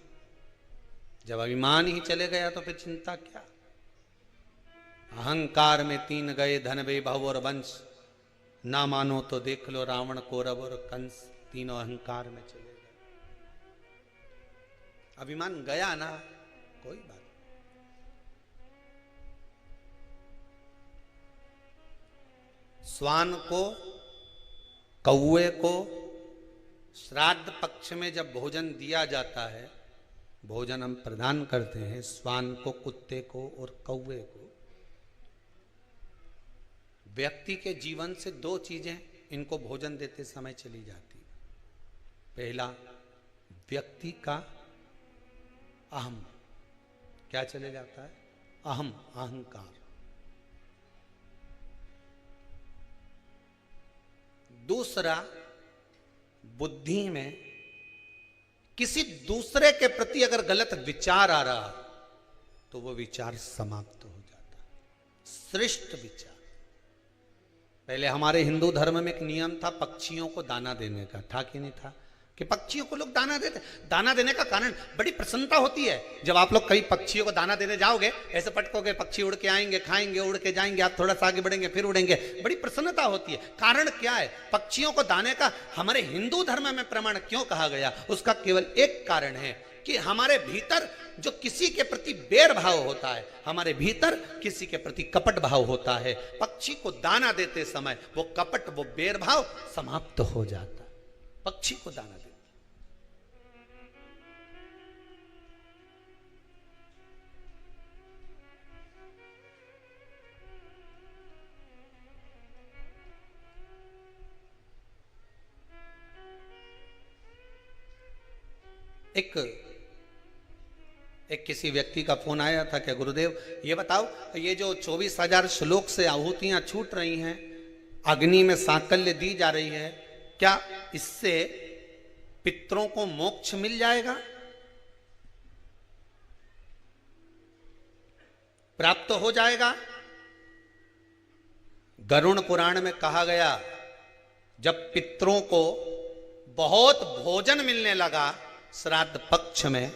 जब अभिमान ही चले गया तो फिर चिंता क्या? अहंकार में 3 गए, धन वैभव और वंश। ना मानो तो देख लो रावण, कौरव और कंस, तीनों अहंकार में चले गए। अभिमान गया ना, कोई बात। स्वान को, कौवे को श्राद्ध पक्ष में जब भोजन दिया जाता है, भोजन हम प्रदान करते हैं स्वान को, कुत्ते को और कौवे को। व्यक्ति के जीवन से 2 चीजें इनको भोजन देते समय चली जाती। पहला, व्यक्ति का अहम, क्या चले जाता है? अहम, अहंकार। दूसरा, बुद्धि में किसी दूसरे के प्रति अगर गलत विचार आ रहा तो वो विचार समाप्त हो जाता। श्रेष्ठ विचार। पहले हमारे हिंदू धर्म में एक नियम था पक्षियों को दाना देने का, था कि नहीं था? कि पक्षियों को लोग दाना देते। दाना देने का कारण बड़ी प्रसन्नता होती है। जब आप लोग कई पक्षियों को दाना देने जाओगे, ऐसे पटकोगे, पक्षी उड़ के आएंगे, खाएंगे, उड़ के जाएंगे, आप थोड़ा सा आगे बढ़ेंगे, फिर उड़ेंगे, बड़ी प्रसन्नता होती है। कारण क्या है? पक्षियों को दाने का हमारे हिंदू धर्म में प्रमाण क्यों कहा गया? उसका केवल एक कारण है कि हमारे भीतर जो किसी के प्रति बैर भाव होता है, हमारे भीतर किसी के प्रति कपट भाव होता है, पक्षी को दाना देते समय वो कपट, वो बैर भाव समाप्त हो जाता है। पक्षी को दाना देते। एक किसी व्यक्ति का फोन आया था कि गुरुदेव ये बताओ, ये जो 24,000 श्लोक से आहुतियां छूट रही हैं, अग्नि में सांकल्य दी जा रही है, क्या इससे पितरों को मोक्ष मिल जाएगा, प्राप्त हो जाएगा? गरुड़ पुराण में कहा गया, जब पितरों को बहुत भोजन मिलने लगा श्राद्ध पक्ष में,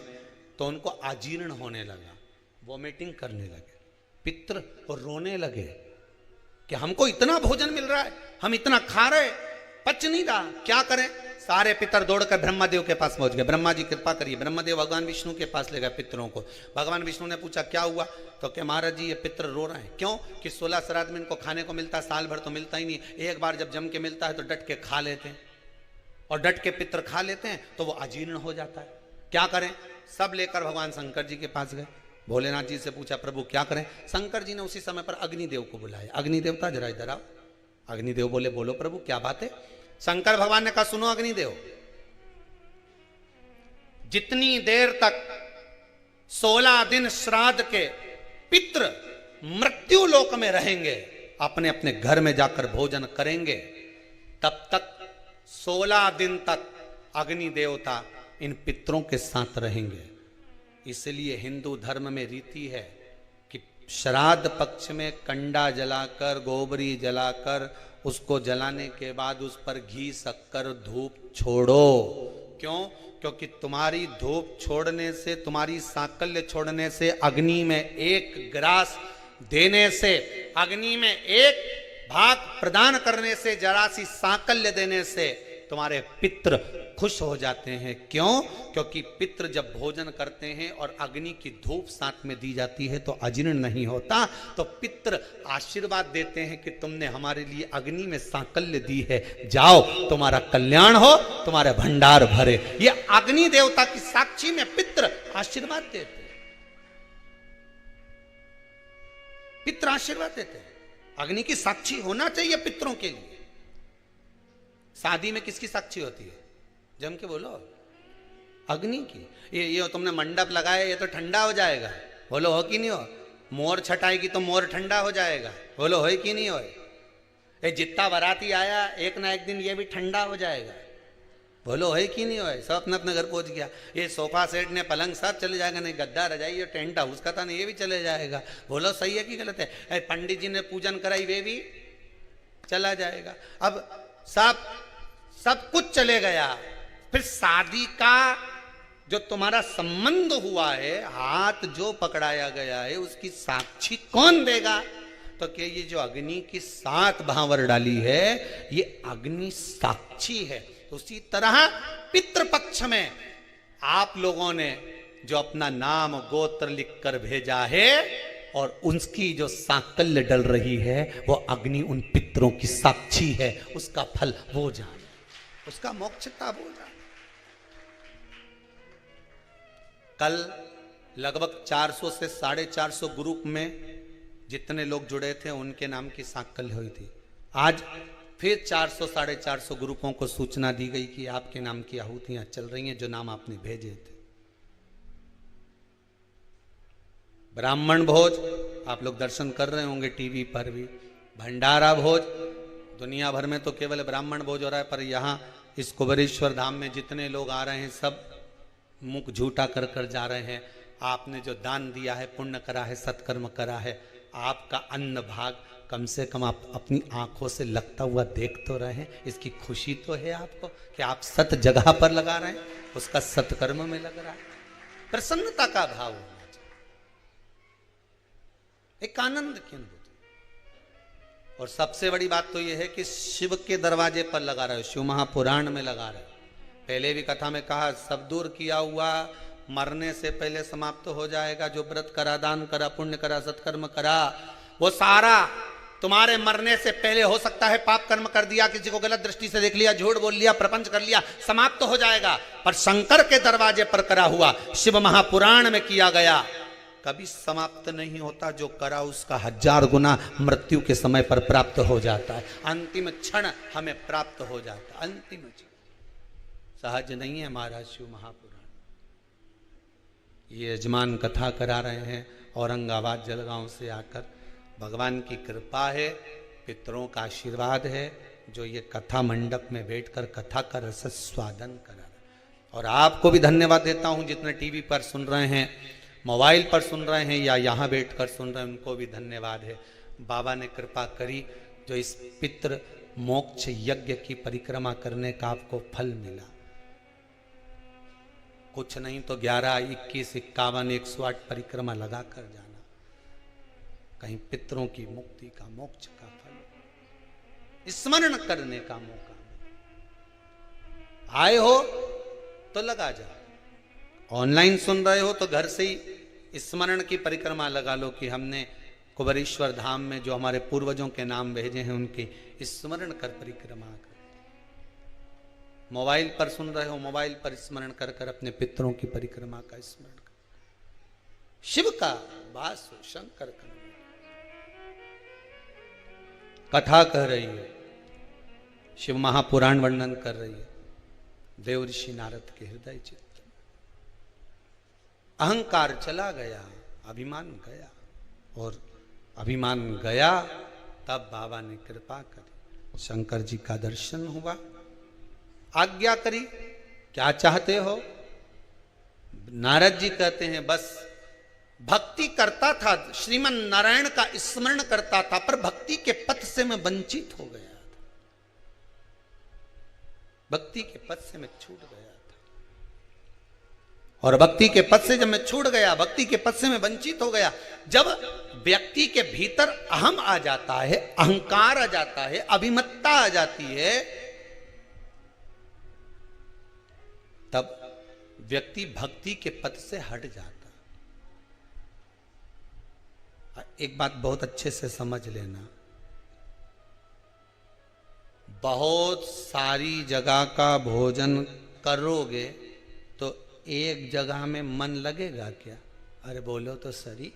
तो उनको आजीर्ण होने लगा, वॉमिटिंग करने लगे, पितृ और रोने लगे कि हमको इतना भोजन मिल रहा है, हम इतना खा रहे, पच नहीं रहा, क्या करें? सारे पितर दौड़कर ब्रह्मादेव के पास पहुंच गए। ब्रह्मा जी कृपा करिए। ब्रह्मादेव भगवान विष्णु के पास ले गए पितरों को। भगवान विष्णु ने पूछा क्या हुआ? तो क्या महाराज जी ये पितर रो रहे हैं। क्यों? कि 16 श्राद्ध में इनको खाने को मिलता है, साल भर तो मिलता ही नहीं, एक बार जब जम के मिलता है तो डट के खा लेते हैं, और डट के पितर खा लेते हैं तो वो अजीर्ण हो जाता है। क्या करें? सब लेकर भगवान शंकर जी के पास गए। भोलेनाथ जी से पूछा प्रभु क्या करें? शंकर जी ने उसी समय पर अग्निदेव को बुलाया। अग्निदेवता जरा इधर आओ। अग्निदेव बोले बोलो प्रभु क्या बात है? शंकर भगवान ने कहा सुनो अग्निदेव, जितनी देर तक 16 दिन श्राद्ध के पितृ मृत्यु लोक में रहेंगे, अपने अपने घर में जाकर भोजन करेंगे, तब तक 16 दिन तक अग्नि देवता इन पितरों के साथ रहेंगे। इसलिए हिंदू धर्म में रीति है कि श्राद्ध पक्ष में कंडा जलाकर, गोबरी जलाकर, उसको जलाने के बाद उस पर घी, शक्कर, धूप छोड़ो। क्यों? क्योंकि तुम्हारी धूप छोड़ने से, तुम्हारी सांकल्य छोड़ने से, अग्नि में एक ग्रास देने से, अग्नि में एक भाग प्रदान करने से, जरा सी सांकल्य देने से तुम्हारे पितृ खुश हो जाते हैं। क्यों? क्योंकि पितृ जब भोजन करते हैं और अग्नि की धूप साथ में दी जाती है तो अजीर्ण नहीं होता। तो पितृ आशीर्वाद देते हैं कि तुमने हमारे लिए अग्नि में सांकल्य दी है, जाओ तुम्हारा कल्याण हो, तुम्हारे भंडार भरे। ये अग्नि देवता की साक्षी में पितृ आशीर्वाद देते हैं। पितृ आशीर्वाद देते हैं। अग्नि की साक्षी होना चाहिए पितरों के लिए। शादी में किसकी साक्षी होती है? जम के बोलो, अग्नि की। ये तुमने मंडप लगाया, ये तो ठंडा हो जाएगा, बोलो हो कि नहीं हो? मोर छटाएगी तो मोर ठंडा हो जाएगा, बोलो हो कि नहीं हो? ये जितना बाराती आया एक ना एक दिन ये भी ठंडा हो जाएगा, बोलो है कि नहीं हो? सब अपने अपने घर पहुंच गया। ये सोफा सेट ने पलंग सब चले जाएगा, नहीं गद्दा रजाई ये टेंट हाउस का था नहीं, ये भी चले जाएगा, बोलो सही है कि गलत है? पंडित जी ने पूजन कराई, वे भी चला जाएगा। अब सब कुछ चले गया, फिर शादी का जो तुम्हारा संबंध हुआ है, हाथ जो पकड़ाया गया है, उसकी साक्षी कौन देगा? तो क्या ये जो अग्नि की 7 भांवर डाली है, ये अग्नि साक्षी है। उसी तरह पितृपक्ष में आप लोगों ने जो अपना नाम गोत्र लिखकर भेजा है और उसकी जो सांकल्य डल रही है, वो अग्नि उन पितरों की साक्षी है, उसका फल वो जाने, उसका मोक्षता वो जाने। कल लगभग 400 से 450 ग्रुप में जितने लोग जुड़े थे उनके नाम की सांकल्य हुई थी। आज फिर 400 450 ग्रुपों को सूचना दी गई कि आपके नाम की आहुतियां चल रही हैं, जो नाम आपने भेजे थे। ब्राह्मण भोज आप लोग दर्शन कर रहे होंगे टीवी पर भी, भंडारा भोज दुनिया भर में तो केवल ब्राह्मण भोज हो रहा है, पर यहाँ इस कुबेरेश्वर धाम में जितने लोग आ रहे हैं सब मुख झूठा कर कर जा रहे हैं। आपने जो दान दिया है, पुण्य करा है, सत्कर्म करा है, आपका अन्न भाग कम से कम आप अपनी आंखों से लगता हुआ देख तो रहे हैं। इसकी खुशी तो है आपको कि आप सत जगह पर लगा रहे हैं, उसका सत्कर्म में लग रहा है। प्रसन्नता का भाव होना चाहिए, एक आनंद की अनुभूति। और सबसे बड़ी बात तो यह है कि शिव के दरवाजे पर लगा रहे हो, शिव महापुराण में लगा रहे हो। पहले भी कथा में कहा, सब दूर किया हुआ मरने से पहले समाप्त हो जाएगा। जो व्रत करा, दान करा, पुण्य करा, सत्कर्म करा, वो सारा तुम्हारे मरने से पहले हो सकता है पाप कर्म कर दिया, किसी को गलत दृष्टि से देख लिया, झूठ बोल लिया, प्रपंच कर लिया, समाप्त हो जाएगा। पर शंकर के दरवाजे पर करा हुआ, शिव महापुराण में किया गया, कभी समाप्त नहीं होता। जो करा उसका 1000 गुना मृत्यु के समय पर प्राप्त हो जाता है। अंतिम क्षण हमें प्राप्त हो जाता है, अंतिम क्षण। सहज नहीं है महाराज शिव महापुराण। ये यजमान कथा करा रहे हैं औरंगाबाद जलगांव से आकर। भगवान की कृपा है, पितरों का आशीर्वाद है, जो ये कथा मंडप में बैठकर कथा का रस स्वादन करा रहे। और आपको भी धन्यवाद देता हूं, जितने टीवी पर सुन रहे हैं, मोबाइल पर सुन रहे हैं या यहाँ बैठकर सुन रहे हैं, उनको भी धन्यवाद है। बाबा ने कृपा करी जो इस पितृ मोक्ष यज्ञ की परिक्रमा करने का आपको फल मिला। कुछ नहीं तो 11, 21, 51, 108 परिक्रमा लगा कर जाना, कहीं पितरों की मुक्ति का, मोक्ष का फल स्मरण करने का मौका। आए हो तो लगा जाओ, ऑनलाइन सुन रहे हो तो घर से ही स्मरण की परिक्रमा लगा लो कि हमने कुबेरेश्वर धाम में जो हमारे पूर्वजों के नाम भेजे हैं उनकी स्मरण कर परिक्रमा कर। मोबाइल पर सुन रहे हो, मोबाइल पर स्मरण कर कर अपने पितरों की परिक्रमा का स्मरण कर। शिव का वास हो, शंकर का कथा कह रही है, शिव महापुराण वर्णन कर रही है। देव ऋषि नारद के हृदय चित्त, अहंकार चला गया, अभिमान गया, और अभिमान गया तब बाबा ने कृपा करी, शंकर जी का दर्शन हुआ, आज्ञा करी, क्या चाहते हो। नारद जी कहते हैं बस भक्ति करता था, श्रीमन नारायण का स्मरण करता था, पर भक्ति के पथ से मैं वंचित हो गया था, भक्ति के पथ से मैं छूट गया था। और भक्ति के पथ से जब मैं छूट गया, भक्ति के पथ से मैं वंचित हो गया, जब व्यक्ति के भीतर अहम आ जाता है, अहंकार आ जाता है, अभिमत्ता आ जाती है, तब व्यक्ति भक्ति के पथ से हट जाता। एक बात बहुत अच्छे से समझ लेना, बहुत सारी जगह का भोजन करोगे तो एक जगह में मन लगेगा क्या? अरे बोलो तो सही,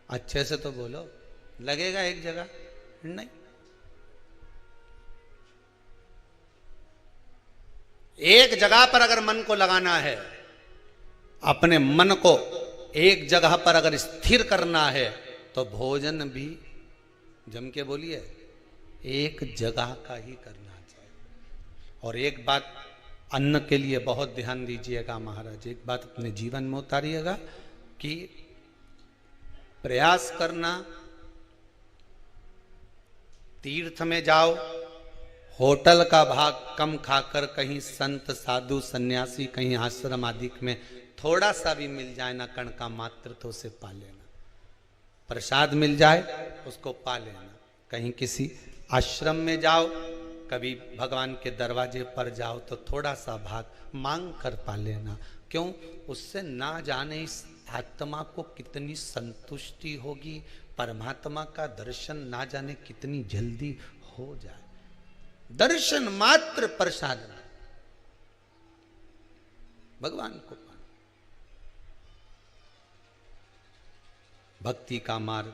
अच्छे से तो बोलो, लगेगा एक जगह? नहीं। एक जगह पर अगर मन को लगाना है, अपने मन को एक जगह पर अगर स्थिर करना है, तो भोजन भी जम के बोलिए एक जगह का ही करना चाहिए। और एक बात अन्न के लिए बहुत ध्यान दीजिएगा महाराज, एक बात अपने जीवन में उतारिएगा कि प्रयास करना, तीर्थ में जाओ, होटल का भाग कम खाकर कहीं संत साधु सन्यासी कहीं आश्रम आदि में थोड़ा सा भी मिल जाए ना कण का मात्र, तो उसे पा लेना। प्रसाद मिल जाए उसको पा लेना। कहीं किसी आश्रम में जाओ, कभी भगवान के दरवाजे पर जाओ तो थोड़ा सा भाग मांग कर पा लेना। क्यों? उससे ना जाने इस आत्मा को कितनी संतुष्टि होगी, परमात्मा का दर्शन ना जाने कितनी जल्दी हो जाए। दर्शन मात्र प्रसाद भगवान को पाना, भक्ति का मार्ग।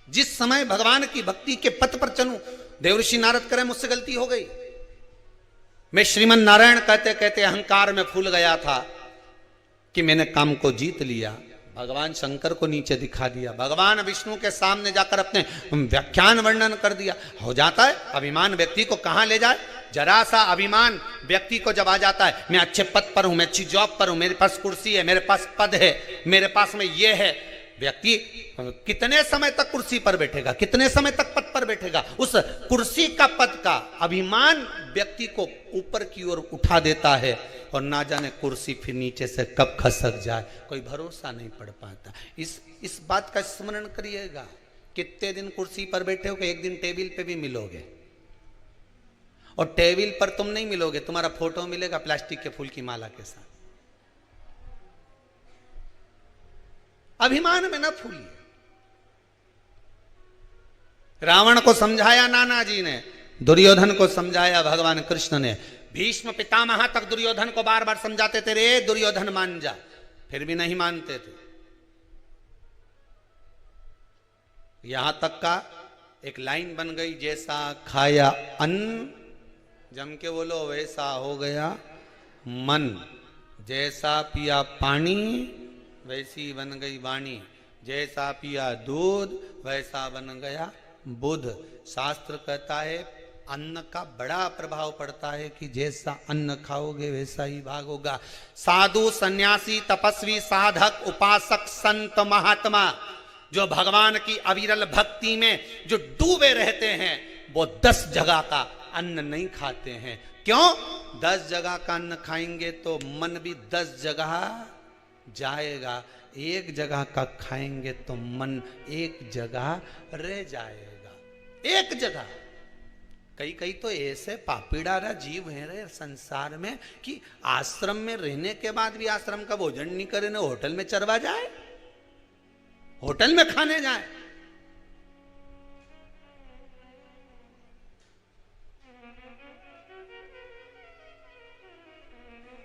जिस समय भगवान की भक्ति के पथ पर चलूं, देवऋषि नारद करें मुझसे गलती हो गई, मैं श्रीमन नारायण कहते कहते अहंकार में फूल गया था कि मैंने काम को जीत लिया, भगवान शंकर को नीचे दिखा दिया, भगवान विष्णु के सामने जाकर अपने व्याख्यान वर्णन कर दिया। हो जाता है अभिमान व्यक्ति को कहां ले जाए, जरा सा अभिमान व्यक्ति को जब आ जाता है, मैं अच्छे पद पर हूं, मैं अच्छी जॉब पर हूं, मेरे पास कुर्सी है, मेरे पास पद है, मेरे पास में ये है, व्यक्ति कितने समय तक कुर्सी पर बैठेगा, कितने समय तक पद पर बैठेगा, उस कुर्सी का पद का अभिमान व्यक्ति को ऊपर की ओर उठा देता है और ना जाने कुर्सी फिर नीचे से कब खसक जाए, कोई भरोसा नहीं पड़ पाता। इस बात का स्मरण करिएगा, कितने दिन कुर्सी पर बैठे हो कि एक दिन टेबल पे भी मिलोगे, और टेबल पर तुम नहीं मिलोगे, तुम्हारा फोटो मिलेगा प्लास्टिक के फूल की माला के साथ। अभिमान में ना फूलिए। रावण को समझाया नाना जी ने, दुर्योधन को समझाया भगवान कृष्ण ने, भीष्म पितामह तक दुर्योधन को बार बार समझाते थे, रे दुर्योधन मान जा, फिर भी नहीं मानते थे। यहां तक का एक लाइन बन गई, जैसा खाया अन्न, जम के बोलो, वैसा हो गया मन, जैसा पिया पानी वैसी बन गई वाणी, जैसा पिया दूध वैसा बन गया बुध। शास्त्र कहता है अन्न का बड़ा प्रभाव पड़ता है कि जैसा अन्न खाओगे वैसा ही भाग होगा। साधु सन्यासी तपस्वी साधक उपासक संत महात्मा जो भगवान की अविरल भक्ति में जो डूबे रहते हैं, वो 10 जगह का अन्न नहीं खाते हैं। क्यों? 10 जगह का अन्न खाएंगे तो मन भी 10 जगह जाएगा, एक जगह का खाएंगे तो मन एक जगह रह जाएगा, एक जगह। कई तो ऐसे पापीडारा जीव हैं रे संसार में कि आश्रम में रहने के बाद भी आश्रम का भोजन नहीं करे, ना होटल में चरवा जाए, होटल में खाने जाए।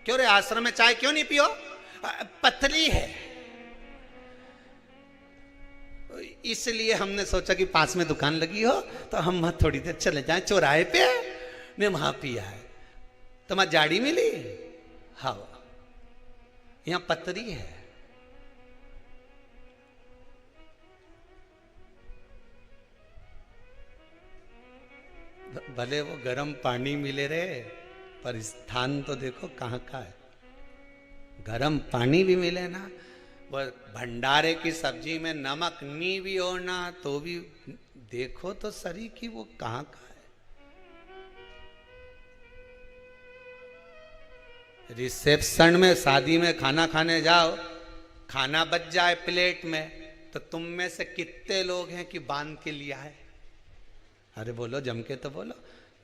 क्यों रे, आश्रम में चाय क्यों नहीं पियो? पतली है, इसलिए हमने सोचा कि पास में दुकान लगी हो तो हम वहां थोड़ी देर चले जाएं चौराहे पे, ने वहां पिया है। तुम्हारी जाड़ी मिली? हाँ, यहां पतरी है। भले वो गर्म पानी मिले रे, पर स्थान तो देखो कहां का है। गरम पानी भी मिले ना, वह भंडारे की सब्जी में नमक नहीं भी हो ना, तो भी देखो तो सही कि वो कहां का है। रिसेप्शन में शादी में खाना खाने जाओ, खाना बच जाए प्लेट में, तो तुम में से कितने लोग हैं कि बांध के लिया है? अरे बोलो, जम के तो बोलो।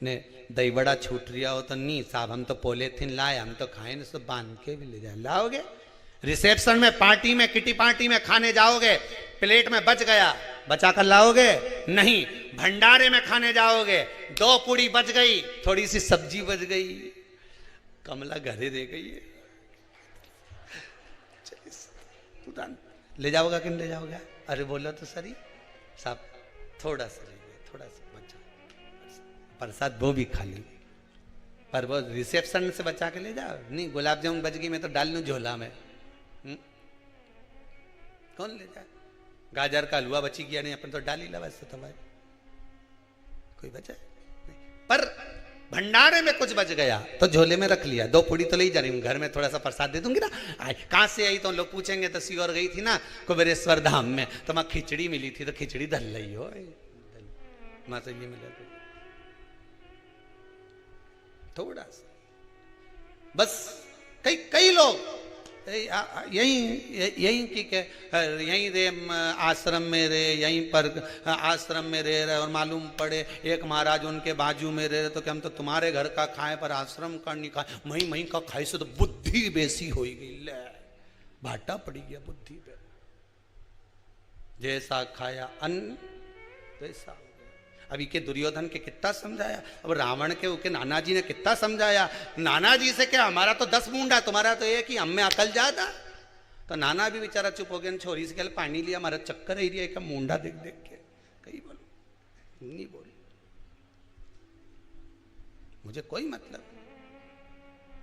ने दही बड़ा छूट रिया हो तो नहीं साहब, हम तो पॉलीथिन लाए, हम तो खाए नहीं, तो बांध के भी ले जाए। लाओगे? रिसेप्शन में, पार्टी में, किटी पार्टी में खाने जाओगे, प्लेट में बच गया, बचा कर लाओगे? नहीं। भंडारे में खाने जाओगे, 2 पूड़ी बच गई, थोड़ी सी सब्जी बच गई, कमला घरे दे गई है, ले जाओगा कि नहीं ले जाओगे? अरे बोलो तो सही साहब, थोड़ा सा थोड़ा सा बचा, प्रसाद वो भी खा ली, पर वो रिसेप्शन से बचा के ले जाओ। नहीं, गुलाब जामुन बच गई, मैं तो डाल लूं झोला में, कौन ले जाए? गाजर का हलवा बची गया, नहीं अपन तो डाल ही ला, वैसे तो भाई कोई बचा नहीं। पर भंडारे में कुछ बच गया तो झोले में रख लिया, 2 पूड़ी तो ले जा रही हूँ, घर में थोड़ा सा प्रसाद दे दूंगी ना। कहां से आई तो लोग पूछेंगे तो सीओर गई थी ना कुबेरेश्वर धाम में, तो वहां खिचड़ी मिली थी, तो खिचड़ी धल रही हो माँ तो ये मिला थोड़ा सा बस। कई लोग यहीं की के यहीं रे आश्रम में रहे, यहीं पर आश्रम में रह रहे, और मालूम पड़े एक महाराज उनके बाजू में रह रहे, तो क्या हम तो तुम्हारे घर का खाए पर आश्रम का नहीं खाए, मही का खाई से तो बुद्धि बेसी हो गई, ले भाटा पड़ी गया बुद्धि पे। जैसा खाया अन्न वैसा। अभी के दुर्योधन के कितना समझाया, अब रावण के उनके नाना जी ने कितना समझाया। नाना जी से क्या, हमारा तो 10 मुंडा, तुम्हारा तो एक ही, हमें अकल ज्यादा। तो नाना भी बेचारा चुप हो गया, छोरी से कल पानी लिया, हमारा चक्कर ही रहा, मुंडा देख देख के। कहीं बोलो नहीं बोली, मुझे कोई मतलब।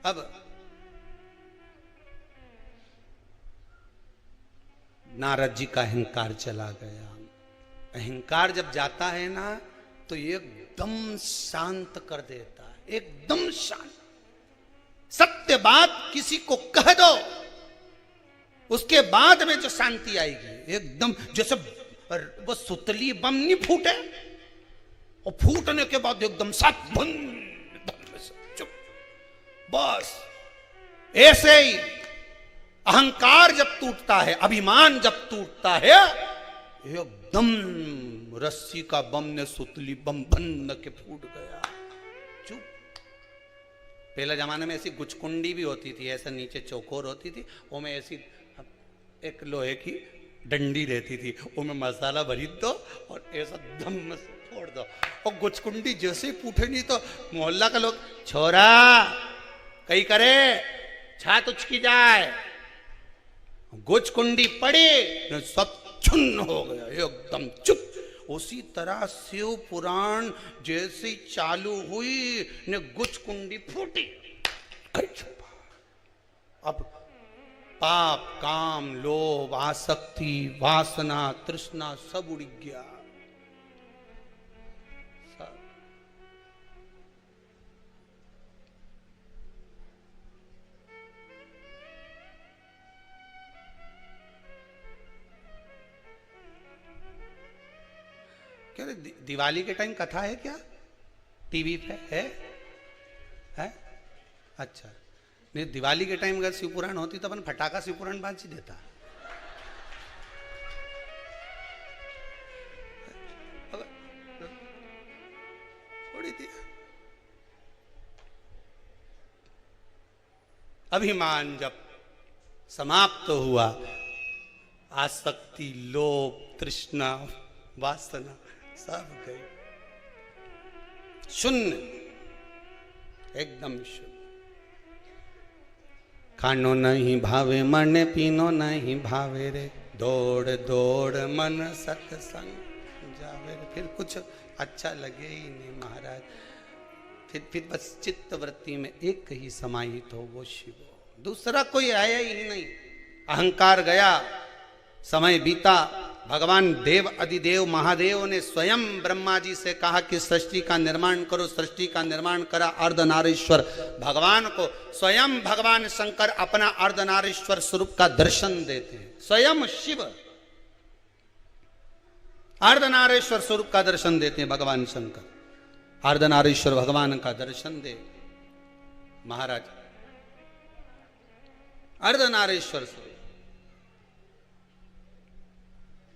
अब नारद जी का अहंकार चला गया। अहंकार जब जाता है ना तो एकदम शांत कर देता है, एकदम शांत। सत्य बात किसी को कह दो, उसके बाद में जो शांति आएगी एकदम, जैसे वो सुतली बम नहीं फूटे और फूटने के बाद एकदम साथ बंद, चुप, बस ऐसे ही अहंकार जब टूटता है, अभिमान जब टूटता है, एकदम रस्सी का बम ने सुतली बम बंद के फूट गया, चुप। पहले जमाने में ऐसी गुचकुंडी भी होती थी, ऐसा नीचे चौकोर होती थी, उसमें ऐसी एक लोहे की डंडी रहती थी, उसमें मसाला भरी दो और ऐसा धम से फोड़ दो, और गुचकुंडी जैसे ही फूटे नहीं तो मोहल्ला का लोग, छोरा कहीं करे छात उचकी जाए, गुचकुंडी पड़ी सब चुन्न हो गया, एकदम चुप। उसी तरह शिव पुराण जैसी चालू हुई ने गुचकुंडी फूटी, अब पाप, काम, लोभ, आसक्ति, वासना, तृष्णा सब उड़ गया, सब। क्या दिवाली के टाइम कथा है क्या टीवी पे है? अच्छा, नहीं दिवाली के टाइम अगर शिव पुराण होती तो अपन फटाका शिव पुराण बांध ही देता। थोड़ी थी अभिमान जब समाप्त हुआ, आसक्ति, लोभ, तृष्णा, वासना सब गई, शून्य, एकदम शून्य। खानो नहीं भावे मन, पीनो नहीं भावे रे, दौड़ दौड़ मन सत्संग जावे रे। फिर कुछ अच्छा लगे ही नहीं महाराज, फिर बस चित्त वृत्ति में एक ही समाहित हो, वो शिव, दूसरा कोई आया ही नहीं। अहंकार गया, समय बीता, भगवान देव अधिदेव महादेव ने स्वयं ब्रह्मा जी से कहा कि सृष्टि का निर्माण करो। सृष्टि का निर्माण करा अर्धनारीश्वर भगवान को। स्वयं भगवान शंकर अपना अर्धनारीश्वर स्वरूप का दर्शन देते हैं। स्वयं शिव अर्धनारीश्वर स्वरूप का दर्शन देते हैं भगवान शंकर। अर्धनारीश्वर भगवान का दर्शन दे महाराज, अर्धनारीश्वर स्वरूप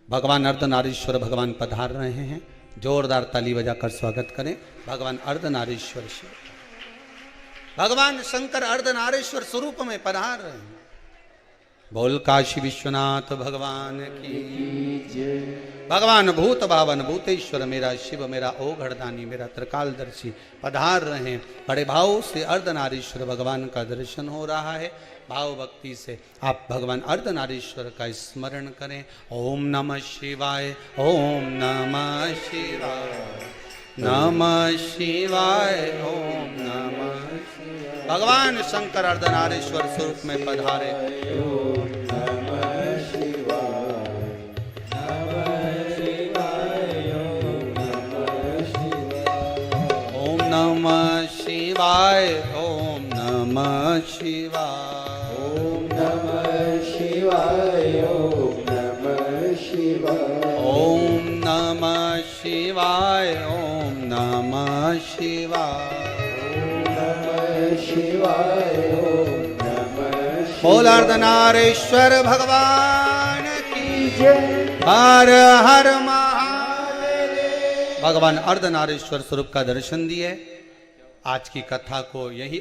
भगवान अर्धनारीश्वर भगवान पधार रहे हैं। जोरदार ताली बजाकर स्वागत करें भगवान अर्धनारीश्वर शिव। भगवान शंकर अर्धनारीश्वर स्वरूप में पधार रहे हैं। बोल काशी विश्वनाथ भगवान की जय। भगवान भूत भावन भूतेश्वर मेरा शिव, मेरा ओघड़दानी, मेरा त्रिकालदर्शी पधार रहे हैं। बड़े भाव से अर्धनारीश्वर भगवान का दर्शन हो रहा है। भाव भक्ति से आप भगवान अर्धनारीश्वर का स्मरण करें। ओम नमः शिवाय, ओम नमः शिवाय, नमः शिवाय, ओम नमः शिवाय। भगवान शंकर अर्धनारीश्वर स्वरूप में पधारे। ओम नमः शिवाय, नमः शिवाय, ओम नमः शिवाय, ओम नमः शिवाय, ओम नमः शिवाय, ओम नमः शिवाय, ओम नमः शिवाय, ओम नमः शिवाय, ओम नमः शिवाय। बोल अर्धनारीश्वर भगवान की जय। हर हर महादेव। भगवान अर्धनारीश्वर स्वरूप का दर्शन दिए। आज की कथा को यही